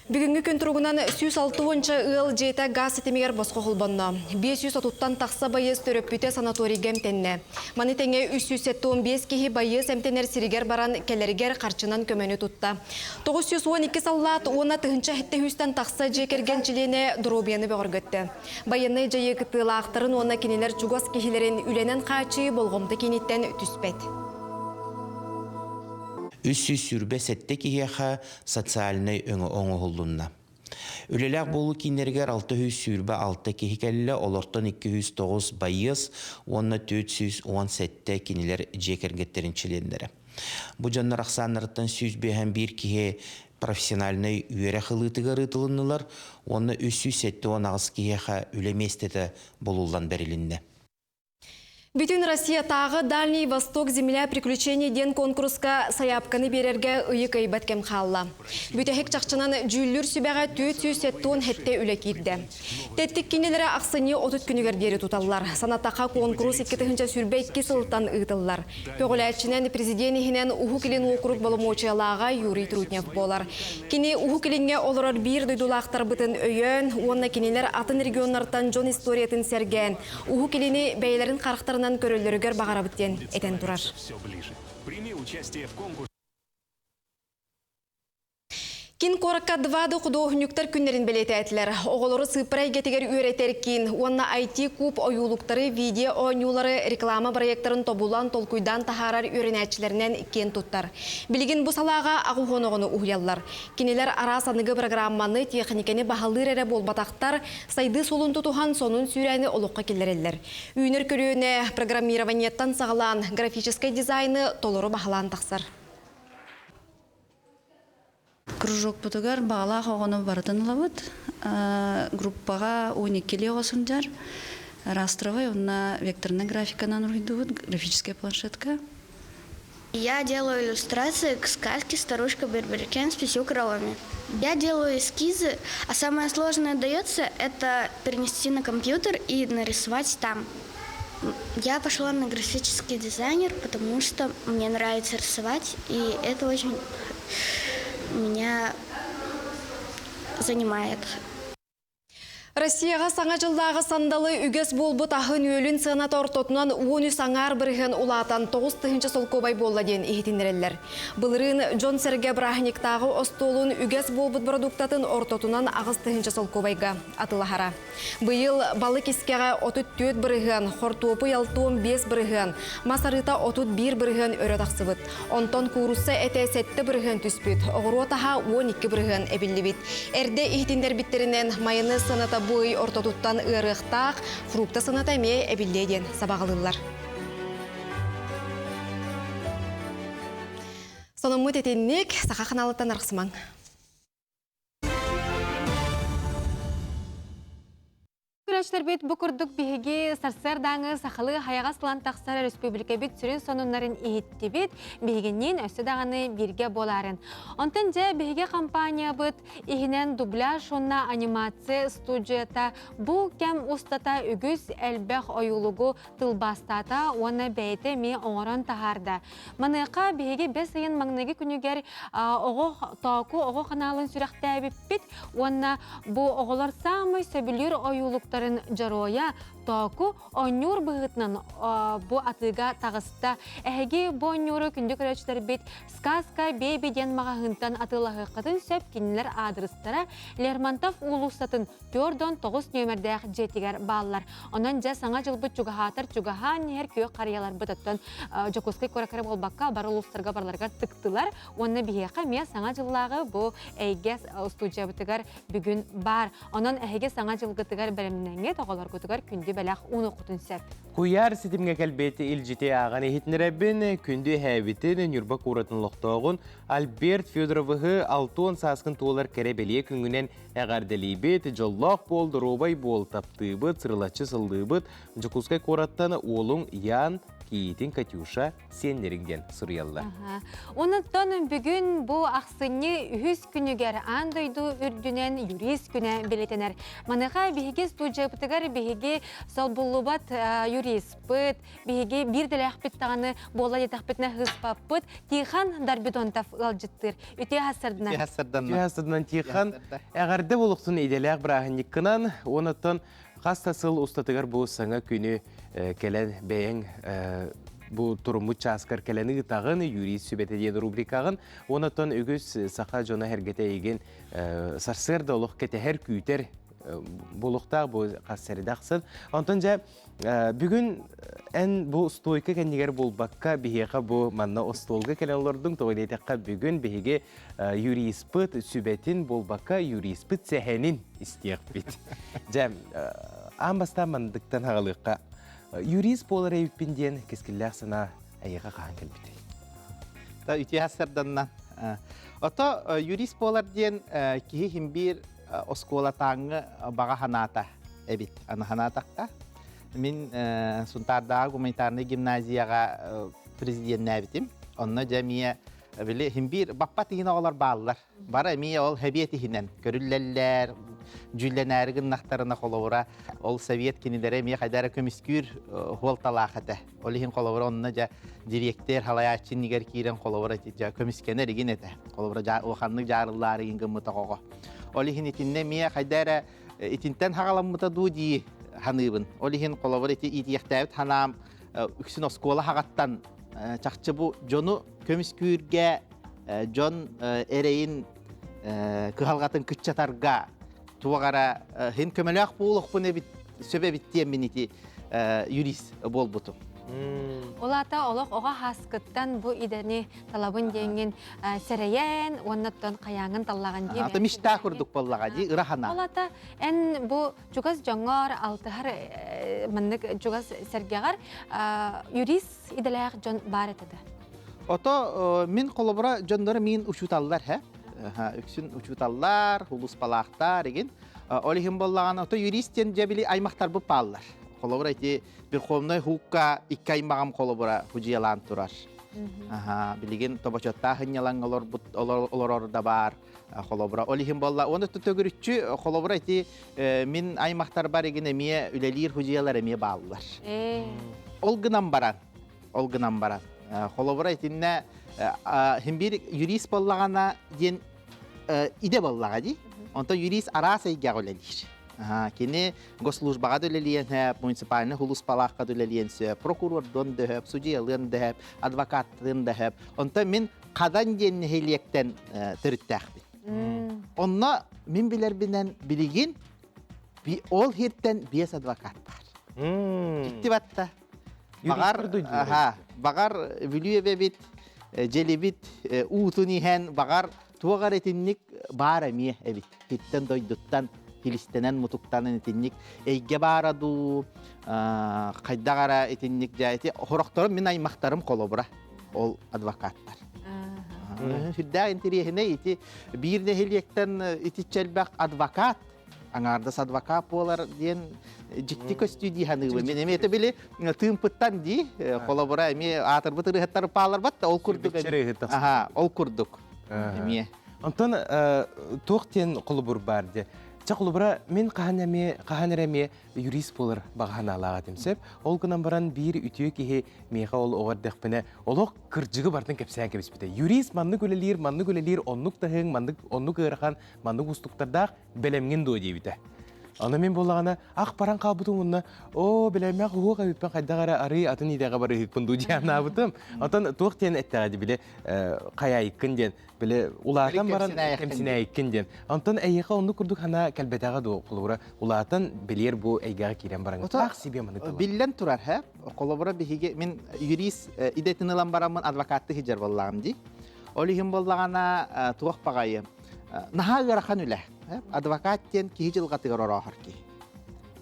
Бүгінгі күн тұрғынан 106 ыл жейті газ сетемегер босқы құлбанна. 530-тан тақса байыз төрөппүйте санаторий гемтенне. Маны тәңе 315 кейі байыз әмтенер сиригер баран келерігер қарчынан көмені тұтта. 912 саллат оны тұхынша хетті хүстен тақса жекерген жилене дұробияны бәғыргөтті. Баянны жайы кыттылақтырын оны кенелер чугас кейлерін үленен қачы болғымды кенеттен түспет. Үссіз сүрбе сәтті кеге социальный өңі оңы ғылдынна. Үлеләк болу кейнергер 600 сүрбе 6 кеге кәлі, олортан 209 байыз, онына 417 кенелер жекергеттерін чилендері. Бұ жаннар ақсанырыттан сүзбе бір кеге профессиональный үйері қылытыға рытылынылар, онына 370 кеге үлеместеті болулан бәрілінді. Бүтін Россия тағы Дальний Восток земля приключений ден конкурска саяпканы берерге ұйық айбаткем қалла. Бүтәхек чақчынан жүллүр сүбәға 400 тонн хетте үлі кейді. Тәттік кенелері ақсыне 30 күнігердері тұталылар. Санаттақа конкурс 2 сүрбе 2 сылттан ұйтылылар. Пөғіләтшінен президентінен ұху келін оқырық болымочалаға Юрий Трутнев болар. Кені ұху келінге олырар бір дойдулақтар бұтын өйен, онына кенелер атын регионнартан жон историятын серген. Ұху келіні бәйлерін қарықтарына көрілдерігер бағарабыттен әтен тұрар. Кин коракка двады құдоғынюктар күннерін білеті әтілер. Оғылыры сыпырай кетегер үйретер кин. Онна IT куб ойулуқтары, видео ойнулары, реклама проекттарын тобулан толкуйдан тахарар үйренәтчілерінен кен тұттар. Білген бұл салаға ағуғоноғыны ұғялар. Кенелер арасанығы программаны техникені бағалыр әрі болбатақтар, сайды солын тұтуған сонын сүйрәні олыққа келерелер. Үйінер көріуіне программированиеттан сағылан графическай дизайны толыры бағалан тақсар. Кружок бұтығар бағала қоғыны бардын лавыд. Группаға 12-ле оғысындар. Растровай, онна векторная графиканан ургидуд, графическая планшетка. Я делаю иллюстрации к сказке «Старушка Берберикен с 5 коровами». Я делаю эскизы, а самое сложное дается – это перенести на компьютер и нарисовать там. Я пошла на графический дизайнер, потому что мне нравится рисовать, и это очень меня занимает. Россияға саңа жылдағы сандалы үгес болбы тахын өлін сығына тортотынан 10 саңар бірген улатан 9 тұхынчы солкобай болла ден ехетіндерелер. Бұлырын Джон Серге Брахниктағы остолын үгес болбыт продуктатын ортотынан ағыз тұхынчы солкобайға атылахара. Бұйыл балы кескеға 34 бірген, хортуопы ялтуын 5 бірген, масарыта 31 бірген өрі тақсыбыт. Онтон курусса әте сәтті бірген түспіт, оғыру таға 12 бірген әбілі бит. Әрде ехетіндер біттерінен майыны сыната бұй ортотуттан ұрықтақ, фрукта сыната ме әбілдейден сабағылылар. Сонымы тетеннік сақа қаналыттан арқсымаң. көрәчләр бит бу курдук биһиги сарсар даңы сахалы хаяга сылан тақсар республика бит сүрен сонуннарын ихитти бит биһигиннен өсө даганы бирге боларын. Онтон же биһиге компания бит ихинен дубляж онна анимация студията бу кем устата үгүз элбэх оюлугу тылбастата оны бейте ми оңорон тахарда. Маныка биһиги 5 айын маңныги күнүгер ого току ого каналын сүрәхтәбит бит оны бу оголор самый сөбүлүр оюлуктарын жароя току онюр быгытнан бу атыга тагыста эһиги бу онюру күндү көрөчлөр бит сказка беби ден магагынтан атылагы кытын сөп кинилер адрестара Лермонтов улустатын 4-9 нөмердәк жетигер баллар. Онан же саңа жылбыт чугахатыр чугахан хер күйө карыялар бытыттан жокускай көрәкәре болбакка бар улустарга барларга тыктылар. Онны бихека мен саңа жыллагы бу эйге студия битигер бүгүн бар. Онан эһиге саңа жылгытыгар беремнәңге тоголор көтүгөр күндү беләк уну кутун сәп. Куяр ситимге кәлбети илжите ағаны хитнеребін күнді хәбітін нүрбі куратын лоқтоғын Альберт Федоровығы 6 саскын туылар кәребелие күнгінен әғарделейбет, жоллақ болды робай бол таптыбыт, сырлачы сылдыбыт, жүкускай кураттаны олың ян Кейтин Катюша сендеринген сұрыялла. Онуттан бүгін бұл ақсыны үхіз күнігер андойду үрдінен юрист күні білетенер. Маныға бігі студия бұтығар бігі салбулубат юрист бұт, бігі бірділі ақпеттағаны бола етақпетіне ғызпап бұт, Тихан Дарбидонтав ғалжыттыр. Үте хасырдан Тихан әғарды болуқтың еделәқ бірағынник кынан, онуттан қастасыл ұстатығар бұл саңа күні келен бәйін бұл тұрымы часкар келені ғытағын юрист сүбеті деді рубрикағын. Онуттан үгіз сақа жона әргеті еген сарсырды олық кәті әр күйтер болуқтақ бұл қассаридақсын. Онтан жа бүгін ән бұл стойка кәнегер болбаққа бігеға бұл манна остолға кәлен олардың тоғынетеққа бүгін бігеге юриспыт сүбетін болбаққа юриспыт сәхенін істеқ бет. Жа, амбаста мандықтан ағалыққа юрист болар әйіппенден кескілләқ сана әйеға қаған кәлбеті. Үте хасырданнан. Ото юрист болар ден кейі химбир оскола таңы баға ханата әбит. Аны ханатаққа. Мен сұнтардағы гуманитарны гимназияға президент әбітім. Онына жәмия білі химбир баппа тегін оғалар бағылар. Бара мия ол хәбиеті хинен. Көрілләлләр, жүлләнәрігін нақтарына қолауыра. Ол совет кенелері мия қайдары көміскүр хуалталақыды. Олихин қолауыра онына жа директер халаячын негер кейрен қолауыра көміскені реген еті. Қолауыра оқанның жарыллары еңгі мұта қоғы. Олихин етінне мия қайдары етінтен хағаламыта ду дей ханыбын. Олихин қолауыра еті етияқтәбіт ханам үксін оскола хағаттан чақчы бұ жону көміскүрге жон әрейін кығалғатын күтчатарға туағара хен көмелек болық бұны сөбе біттен мен еті юрист бол бұтым. Олата олық оға хаскыттан бұ идені талабын денген сәрейен, оннаттан қаяңын таллаған дейм. Ата мишта күрдік боллаға дей, ұрахана. Олата ән бұ жүгаз жоңғар, алтығар, мұндық жүгаз сәргеғар юрист иделәғ жон бар етеді. Ото мен қолыбыра жондары мен ұшуталлар, үксін ұшуталлар, хулус балақтар, еген. Олихин боллаған, ото юристен жабілі аймақтар бұп баллар. Қолыбыра еті бір қомной хуққа икки аймағам қолыбыра хұжиялан тұрар. Білеген тобачотта хынялан олар орда бар қолыбыра. Олихин болла, оны түтөгірітші қолыбыра еті мен аймақтар бар еген әмие үлелер хұжиялар әмие баллар. Ол гынан баран. Қолыбыра етінне химбир юрист боллағана ден иде боллаға дей. Онта юрист арас әйге олелер. Кені госслужбаға дөлелиен әп, муниципалны хулус палаққа дөлелиен сөп, прокурордон дөп, судьялын дөп, адвокаттын дөп. Онта мен қадан ден хелектен түріттәқ бит. Онна мен білербінен білеген, ол херттен 5 адвокат бар. Жікті батта. Бағар бүлуебе бит, желі бит, уутуни хэн, бағар туағар етіннік бар әмие әбит. Хеттен дойдуттан Хилистенен мутуктанын етінник әйге бараду, қайдағара етінник жайты. Хорақтарым мен аймақтарым қолыбыра, ол адвокаттар. Хүрдәғ интерехіне еті біріне хелектен етічелбәқ адвокат, аңардас адвокат болар диен жикти көстү диханы мен эмете биле тымпыттан ди колобора эми атыр бытыры хаттар палар бат ол курдук аха ол курдук эми Онтон тоқтен құлыбыр барды. Ча құлыбыра мен қағанереме юрист болыр бағана алаға демсеп, ол күнан баран бір үтіе кеге меға ол оғардық біне, олық кірджігі бардың кәпсән кәбіс біде. Юрист манны көлелер, оннық тағын, оннық ғырған, маннық ұстықтардақ бәлемген дөй дейбіде. Аны мен болағана, ақ баран қалбытым ұнна, біләмәқ ұғы қабіппен қайдағара ары атын идеға бары хикпін дөй дейін абытым. Отан тоқтен әттіғады біле қая иккен ден, біле улаатан баран кәмсіне иккен ден. Антон әйеға онны күрдік хана кәлбетаға дөй қолыбыра, улаатан білер бұл әйгеға керен баран. Ақ себе маны тұлы. Білен тұрар, қолыбыра біхеге, мен юрист идетін ылан барамын адвокатты хиджар болағым дей. Олығым болағана туақ бағайы. Наха ғарақан үлі. Адвокаттен кихи жылғатыгар орағар ки.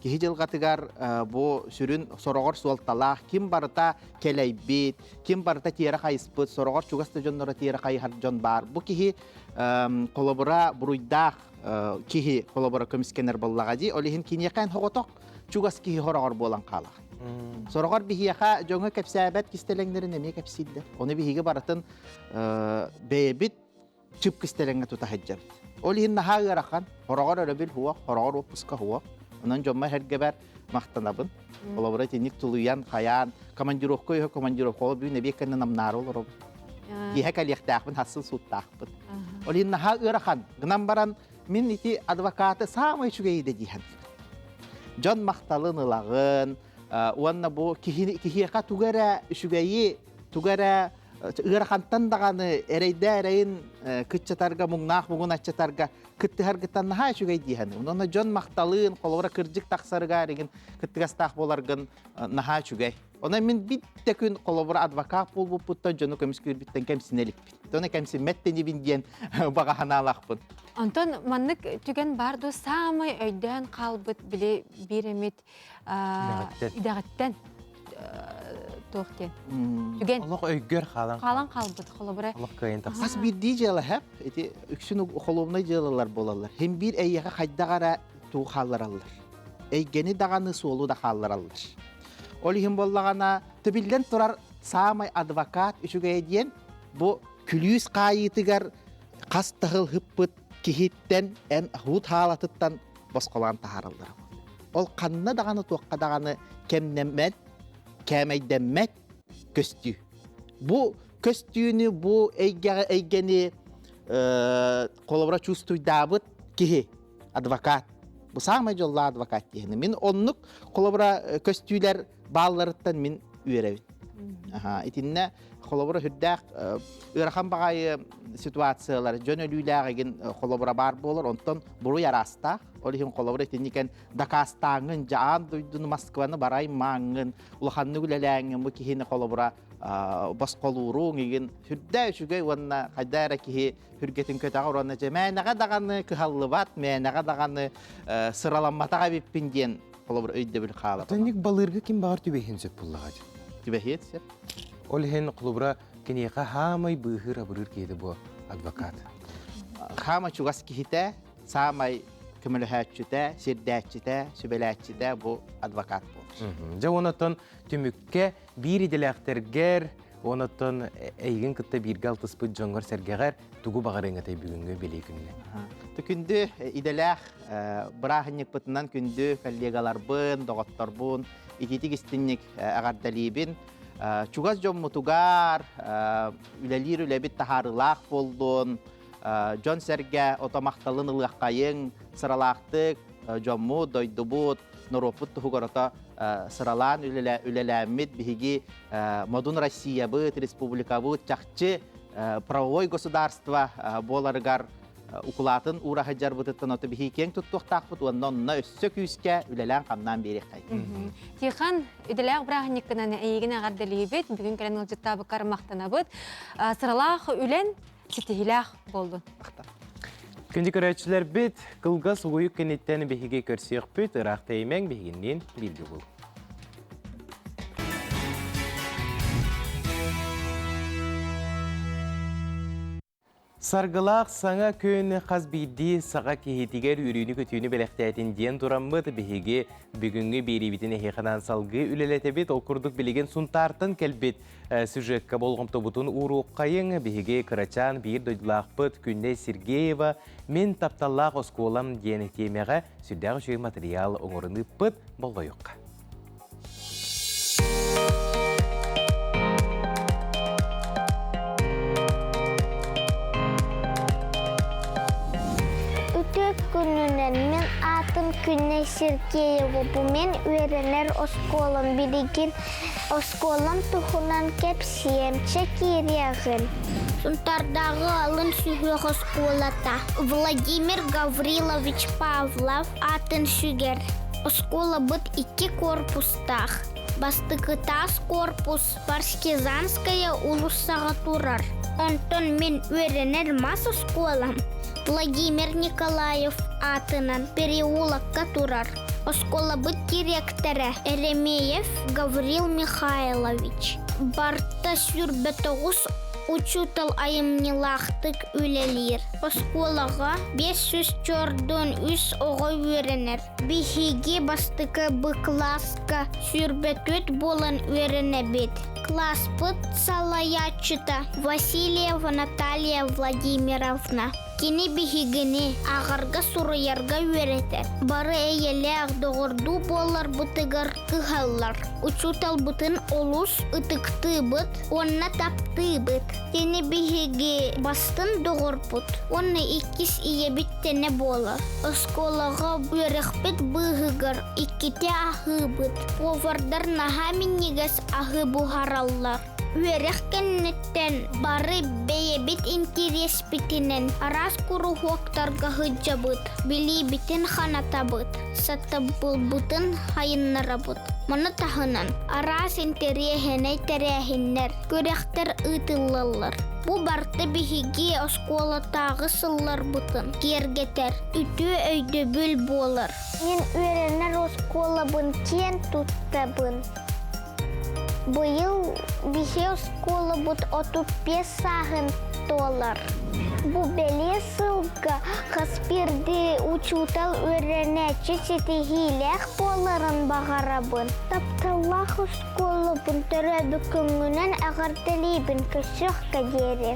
Кихи жылғатыгар бұ сүрін сорағар суалталақ, кім барыта келейбет, кім барыта тиері қайыспыт, сорағар чуғасты жонлары тиері қайығар жон бар. Бұ кихи қолабыра бұруйдақ кихи қолабыра көміскенер боллаға дей, олығын кенеқайын хоғытоқ чуғас кихи хорағар болан қалақ. Сорағар бихияқа жоңы кәпсәбәт кістелеңдерін әме кәпсейді. Оны бихиге барытын бәйбіт чүп кістелеңі тұта хаджабыт. Олиhin naha garakan, horogor örebil huwa, horogor opuska huwa. Ondan jomma hergeber mahtanabın. Olabıra tenik tuluyan, hayan, komandirovka yok, komandirovka bir nebi kanı namnar olur. Yihek aliyaktakbın, hasıl suuttakbın. Olиhin naha garakan, gınan baran min iti advokatı samay şügeyi de dihan. John mahtalın ılağın, uanna bu kihiyaka tugara şügeyi, tugara ırakantan dağını ereyde ereyin kıtçatarga muğnaq muğun açatarga kıttı hargıtan naha şügey diyen. Onunla John Mahtalın kolora kırcık taksarıga erigin kıttıgas taq bolargın naha şügey. Ona min bitte gün kolora advokat bol bu puttan John'u kömüskür bitten kemsinelik bit. Ona kemsin metteni bin diyen bağa hanalaqpın. Anton manlık tügen bardo samay öyden kalbıt bile biремет idağıtten toqten. Tügen. Allah öygör xalan. Xalan qalbıt xolabıra. Allah kayın taqsa. As bir diyeceğler hep, üksünü xolumna diyeceğler bolarlar. Hem bir eyyağa xaydağara tuğ xallar alırlar. Eygeni dağanı solu da xallar alırlar. Olihim bollağana tübilden turar samay advokat üçüge diyen bu külüyüz qayitıgar qas tağıl hıppıt kihitten en hut halatıttan bosqolan taharallar. Ol qanna dağanı tuğqa dağanı kemnemet kemeydemek köstü. Bu köstüğünü bu eygeni kolabora çustuy dabıt kihi advokat. Bu samay jolla advokat diyeni. Min onluk kolabora köstüler bağlarıttan min üyerevin. Aha, itinne kolabora hüddaq ıraqan bağayı situasiyalar jön ölüylağın kolabora bar bolur. Ondan buru yarastaq. Olihim kolabora itinniken Dakastağın jaan duydun Moskvanı baray mağın ulaqanны güleläŋin bu kihini kolabora basqoluruň igen hüddä şügey wanna haydara kihi hürgetin kötaga oranna jemänaga dagany kıhallıbat mänaga dagany sıralanmataga bippin diyen kolabora öýde bil xalat. Tannik balırgı kim bağır tübehin söp bullağa. Tübehin söp. Olhen kolabora keneqa hamay bıhır abırır kedi bu advokat. Hama çugas kihite samay kümülühäççüte, sirdäççüte, sübeläççüte bu advokat bolur. Ja onatan tümükke bir idiläkterger, onatan eýgin kıtta bir galtıspıt joňgar sergeger tugu bagarıňa tay bugünkü beli gününe. Tükündü idelək bırahynyk pytyndan kündü kollegalarbyn, dogottorbun, ikitik istinnik agardalibin çugas jommutugar, ülelir ülebit taharılaq boldun. John Serge otomaqtalın ılaqayın sıralaqtık jommu doydubut noroput tuhugarata sıralan ülelämit bihigi modun Россия bıt respublika bıt çaqçı правовой государство bolargar ukulatın uğra hajar bıtıttan otu bihi keng tuttuqtaq bıt onunla össök üske üleläň qamdan beri qay. Tihan üdeläg brahnikkanan eýigine gardalybet bugün kelen ılжытта bu karmaqtanabıt sıralaq ülen sitihilaq boldu. Kündi köröçüler bit, kılgas uyuk kenitten behige körsiyek bit, ıraqta emen behiginden bilgi bul. Саргылақ саңа көн қазбейді саға кехетігер үріні көтүйіні бәліқтәйтін ден тұраммыд бігеге бүгінгі беребітіне хеқанан салғы үлелетебет олқұрдық білеген сұнтартын кәлбет сюжетка болғым тобутын ұруқ қайың бігеге Кырачан бір дойдылақпыт күнне Сергеева мен тапталлақ осколам дені темеға сүрдағы жөй материал оңырыны пыт болғайыққа. Күнінен мен атын күнне Сергеева бұмен өренер осколым білеген осколым тұхынан кеп сиемче керегін. Сұнтардағы алын сүгіқ осколата. Владимир Гаврилович Павлов атын сүгер. Оскола бұд 2 корпустақ. Бастықы тас корпус Парскизанская улуссаға турар. Онтон мен өренер мас осколам. Владимир Николаев атынан переулакка турар. Оскола бұд директоры Еремеев Гаврил Михайлович. Барта сүрбетоғыз учутал айымнилақтық үлелер. Осколаға 504 оғай өренер. Бихиге бастықы бұ класска сүрбетөт болын өренебет. Класс бұд салаячыта Васильева Наталья Владимировна. Кені бігігіні ағарға сұруярға өретер. Бары әйелі ағдығырду болар бұтығар кығалар. Учутал бұтын олус ұтықты бұт, онна тапты бұт. Кені бігігі бастын дұғыр бұт. Онны иккіс ие біттені болар. Осколаға өрек біт бұғығыр, иккіте ағы бұт. Повардар наға міннегіз ағы бұғаралар. Өрек кеннеттен бары бейебит интерес бітінен арас күру хоқтарға ғыджа бұд, білі бітін ханата бұд, сатты бұл бұтын хайыннара бұд. Мұны тағынан арас интерехіне тәрәхіннер, көректер ұтылылар. Бұ барты бігеге осколатағы сыллар бұтын, кергетер, үті өйді бүл болар. Мен өренер оскола бұн кен тұтты бұн. Бұйыл біге оскола бұд 35 сағын $. Бұ бәле сылға қаспирді учутал өренәчі сетігілек боларын бағарабын. Тапталақ оскола бұн түрәбі күңінен ағардалейбін көсіқ кәдері.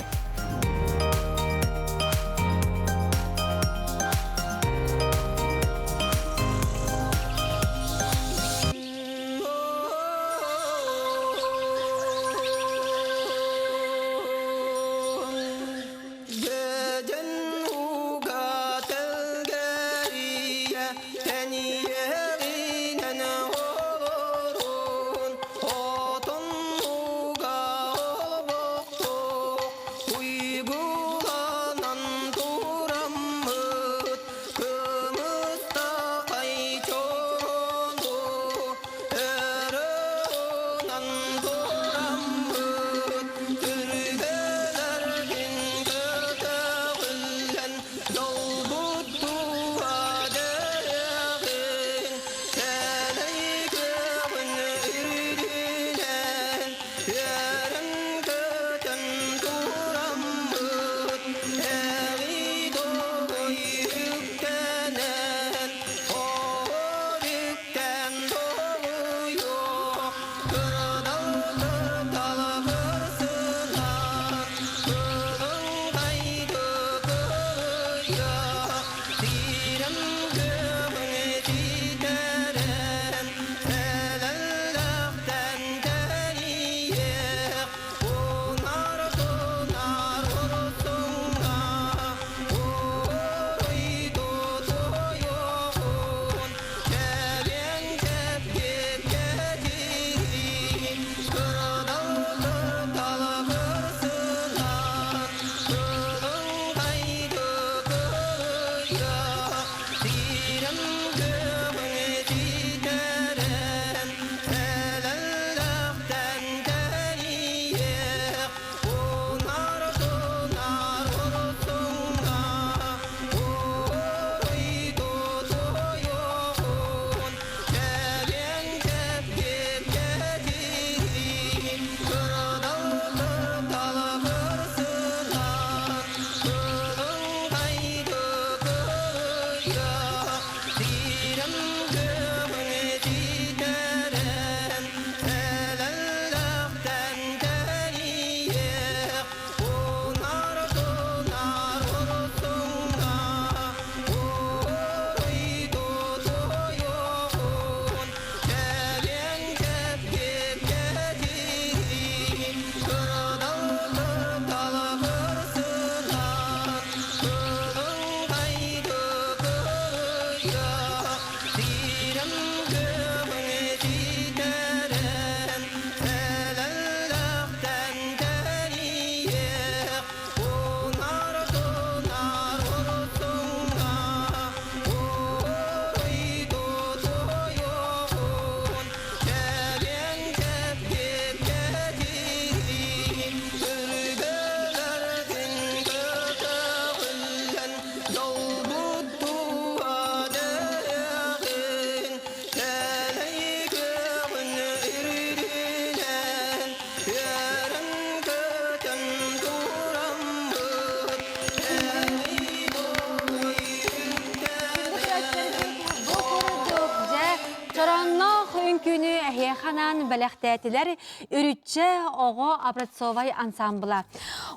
кытынан бәләхтәтиләр үрүтчә ого образцовай ансамбла.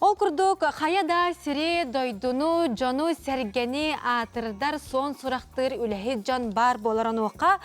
Ол курдук хаяда сире дойдуну жону сәргени атырдар сон сурактыр үләһи жан бар боларын оқа.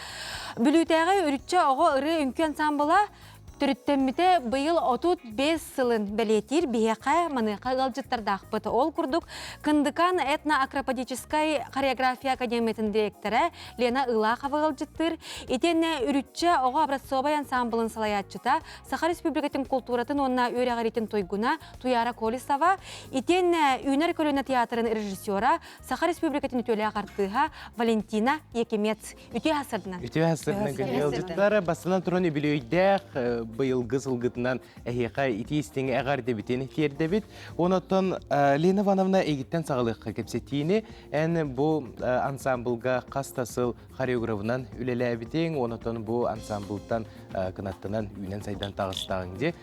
Бүлүтәгә үрүтчә ого ыры үнкü ансамбла Түріттемміте бұйыл 35 сылын бәлетир бияқа манықа ғалжыттардақпыты. Ол күрдік Кындыкан этно-акропатическай хореография академиятын директоры Лена Илақова ғалжыттыр. Етені үрүтчі оғы образцовай ансамблын салаятчыта Саха Республикатын культуратын онна өрәғаретін тойгуна Туяра Колесова. Етені Үнер Көліна театрын режиссера Саха Республикатын өтөлі ағартыға Валентина Екемец. Үте ғасырдынан. Үте ғасырдынан ғалжыттары басынан тұрын өбілейдәқ быйылғы сылгытынан әхеқа итейістеңі әғар дебітен тердебіт. Онаттан Лена Ивановна егіттен сағылыққа кепсетейіні, әні бұл ансамблға қастасыл хореографынан үлелі әбітең, онаттан бұл ансамблтан қынаттынан үйнен сайдан тағыстағыңде.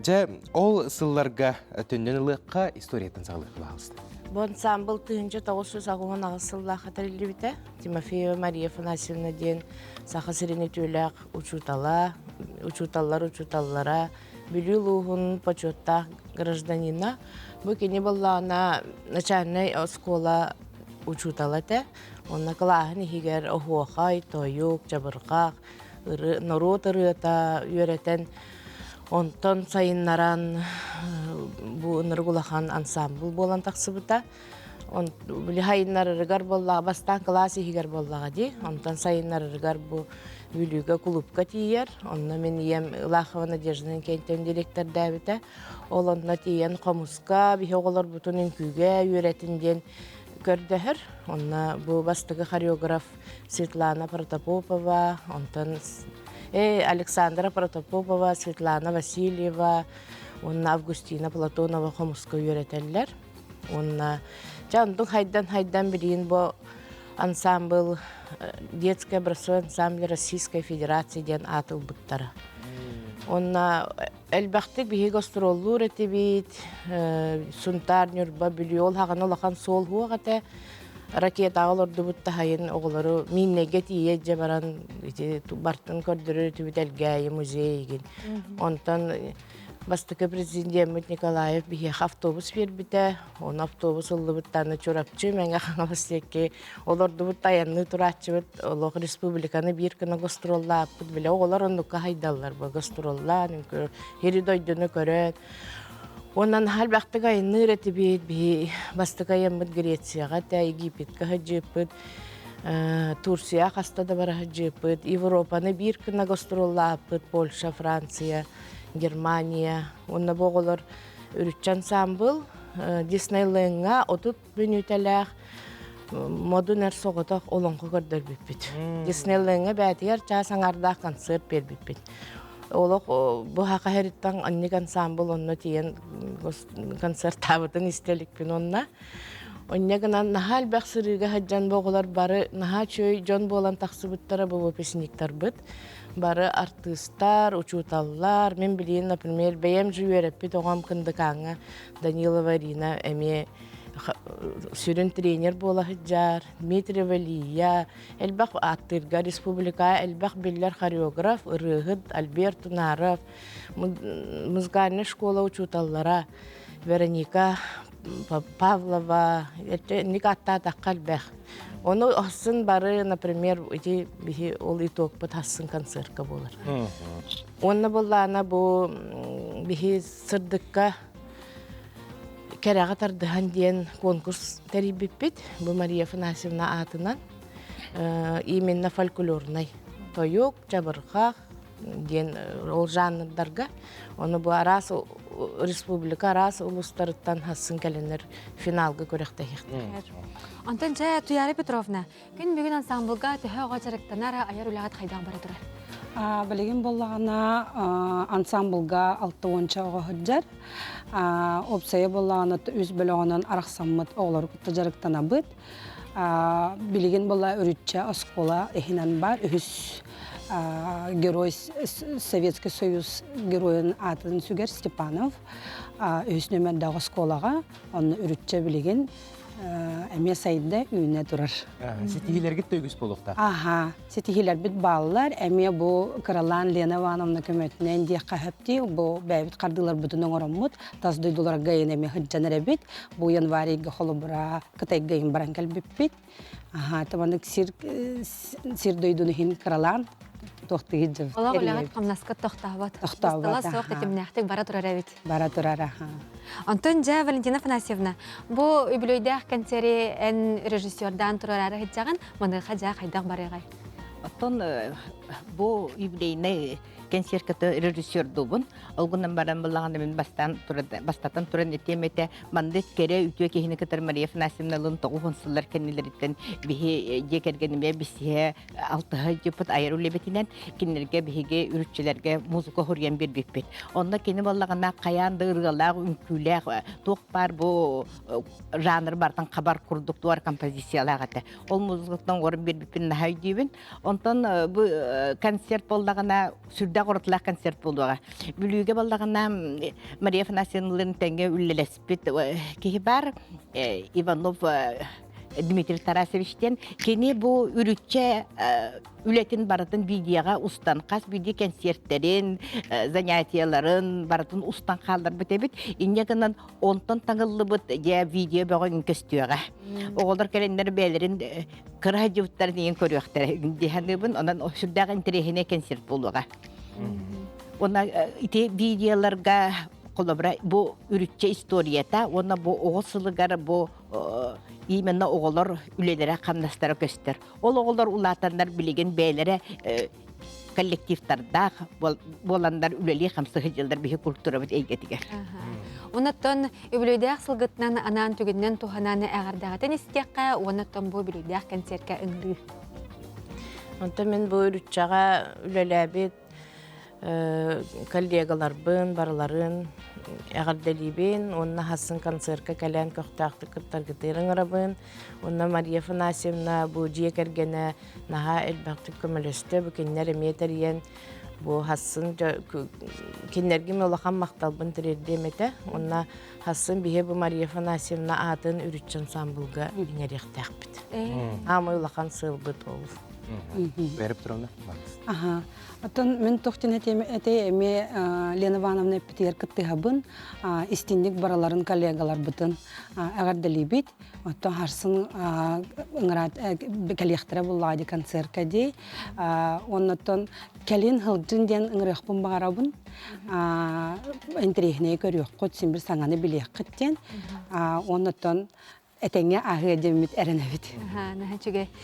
Жа ол сылларға түннен ұлыққа историятын сағылыққа бағылысты. Бұл ансамбл түгінші 900 ағуын ағысылла қатарылы біті. Тимофеева Мария Фанасьевна ден сақа сирене төләқ учуталлара, бүлі луғын почетта гражданина. Бұл кені боллағына начальный оскола учуталаты. Онна қылағын егер оғуақай, тойук, жабырқақ, народ ұрыта үйретен. Онтон сайыннаран бұл нұрғылақан ансамбл болан тақсыбыта. Бұл хайыннар ұрығар боллаға, бастан класс егер боллаға де. Онтон сайыннар ұрығар бұл бүлігі клубқа тиер. Онна мен ем Лахова Надеждың кенттен директор дәбіті. Ол онна тиен қомысқа, бейі оғылар бұтын үнкіге үйретінден көрдіғір. Онна бұл бастығы хореограф Светлана Протопопова, онтон Александра Протопопова, Светлана Васильева, Августина Платонова қомысқа үйретелілер. Жандың хайдан бірейін бұл ансамбл детский образцовый ансамбль Российской Федерации ден атыл бұттары. Әлбәқтік бігі гастроллур әті бейт, сұнтар нүрба бүлі ол хаған олақан сол хуағаты ракета оларды бұтты хайын оғылары миннеге тие жабаран бартын көрдірі түбіт әлгәйі музейген. Онтан бастықы президент Николаев бігі автобус бербіті, он автобус ұлы бұттаны чорапчы, мәңгі қаңа бастеке оларды бұтты аянны тұратчы бұт, олық республиканы бір күні гастролла аппыд біле, оғылар ондыққа хайдалар бұл гастролла, хері дойдыны көрін. Онан халбақтық айынны үреті бейт, бастық айынмыд Грецияға, Египетқа жепіт, Турция қастада бара жепіт, Европаны бір күні гастролла аппыд, Польша, Франция, Германия. Онна боғылар үрітчі ансамбл, Диснейлендға 30 минуталақ модун әр соғытақ олонғы көрдір біппет. Диснейлендға бәтігер часаңардақ концерт бер біппет. Олық бұл хақа хәріттен анник ансамбл онна тиен концерт табытын істелікпен онна. Онна гынан нахал бәқсірігі хаджан боғылар бары наха чөй жон болан тақсы бұттара бұл өпесініктар бұд. Бары артистар, учуталлар, мен білейін, например, бәйем жүйереппет оғам Кындыкаңа Данилова Рина әме сүрін тренер бола хыджар, Дмитриева Лия, әлбәқ аттырға республика, әлбәқ беллер хореограф, Ырығыд, Альберт Унаров, музыкальный школа учуталлара, Вероника Павлова, никатта таққал бәқ. Оны осын бары, например, ол иток бұтасын концертка болар. Оны боллана бұл бігі сырдыққа кәрәға тардыған дейін конкурс тәрібіппет. Бұл Мария Фанасьевна атынан именно фольклорнай. Тойок, жабырқақ дейін ол жанрдарға. Оны бұл арас республика арас ұлыстарыттан хасын кәленер финалғы көректі еқті. Антон жа Туяра Петровна, күн бүгін ансамблға түхі оға жарықтанара аяр үліғат қайдан бары тұрар? Білеген болағына ансамблға 6-10 оға хүджар. Опсайы болағына үз бөліғынан арақсаммыт оғылар күтті жарықтана бұд. Білеген бола үрітчі оскола эхинан бар, үз герой Советский Союз героин атын сүгер Степанов. Үз нөмерді осколаға, оны үрітчі білеген әме сайда үйіне тұрар. Сетихилерге төгіс болуқта. Аха, сетихилер бит балылар, әме бұ Кралан Лена Ивановна көмөтінен де қағыпты, бұ бәйбіт қардылар бұтының орамыд, таз дойдулар ғайын әме хыджаныр әбет, бұ январийгі қолы бұра, қытай ғайын баран кәлбіп бет. Аха, тамандық сир дойдуны хин Кралан, тоқты хиджав. Ола ғылағат қамнасқы тоқтауат. Тоқтауат, Стала соқ тетімнәқтік бара тұрар әбет. Бара тұрар, аха. Антон жа, Валентина Афанасьевна, бұл үбілойдәқ концері ән режиссердан тұрар әрі хиджаған, мұндыға жа қайдақ барығай. Антон бұл юбилейне концерткаты режиссер дубун. Олгунан баран буллаганда мен бастатан туран этемете мандет кере үтүе кехине кытар Мария Афанасьевна лын тогугунсуллар кеннелерден бихи жекергенеме бисие алтыга жыпыт айыру лебетинен киннерге бихиге үрүтчелерге музыка хурген бир биппет. Онда кени боллагана каян дыргалак үңкүлек ток бар бу жанр бартан кабар курдук туар композицияларга. Ол музыкадан орын бир биппин хайдибин. Онтон бу концерт боллагана сүрдә гортлак концерт булдыга. Бүлүгө боллагана Мария Афанасьевналарын тенге үллелеспит ки бар Иванов Дмитрий Тарасевичтен кени бу үрүтче үлетин баратын видеога устан кас видео концерттерин занятияларын баратын устан калдыр битебит иннегенен онтон таңыллыбыт я видео бөгөн көстүгө оголдар келендер белерин кырадиуттар деген көрөктөр диханыбын онан ошурдагы интерехине концерт болуга она ите видеоларга колобра бу үрүтче историята она бу огосылыгар бу именно оголор үлелере камнастары көстөр. Ол оголор улатандар билеген бәйләре коллективтарда боландар үлели хамсыгы жылдар бихи культура бит эйгетигер. Онаттан үбілөйдәк сылгытнан анан түгіннен тухананы әғардағатын істеққа, онаттан бұл үбілөйдәк концертка үңді. Онта мен бұл үрүтчаға үлеләбет коллегаларбын, барыларын әғарделибен, онна хасын концертка кәлән көқтақты кыттаргытырын арабын, онна Мария Афанасьевна бұл жиекергені наға әлбәқті көмілісті, бұл кеннер еметерген бұл хасын кеннерге мөлақан мақталбын тірердеметі, онна хасын бейе бұл Мария Афанасьевна атын үрүтчі ансамблға инеректәқ біт. Амы олақан сылбыт олыр. Бәріп тұрауна? Ага. Атын мен тоқтен әте әме Лена Ивановна пітер кіттіғабын, истинник бараларын коллегалар бұтын әғардалі бит. Атын харсын кәлектірі бұллады концертка дей. Оннатын кәлін ғылдың ден ұңырықпын бағарабын. Интерехіне көріқ қот сен бір саңаны білек қыттен. Оннатын Этеңе ағы демет әрінәбет.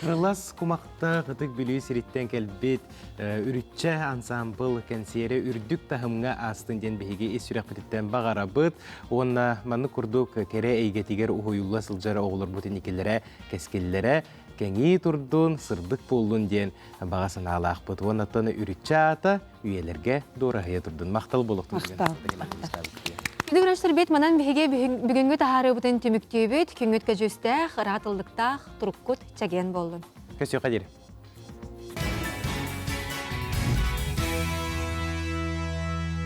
Қырылас құмақта қытық білі сереттен кәлбет үрітчі ансамбыл кәнсері үрдік тахымға астын ден бейге есірек бітіттен бағарабыт. Онна маны күрдік кәрі әйгетігер ұйылла сылжары оғылыр бұтын екелері, кәскелері кәңей тұрдың сырдық болдың ден бағасын алақ бұт. Оннаттаны үрітчі ата үйелерге дорағыя тұрдың. Мақтал болуқтың. Дүгірәштір бет манан бігеге бүгінгі тахары бұтын түміктей бет, күнгіткі жүстәқ, ратылдықтақ, тұрыққыт чәген болдың. Көсі қадер.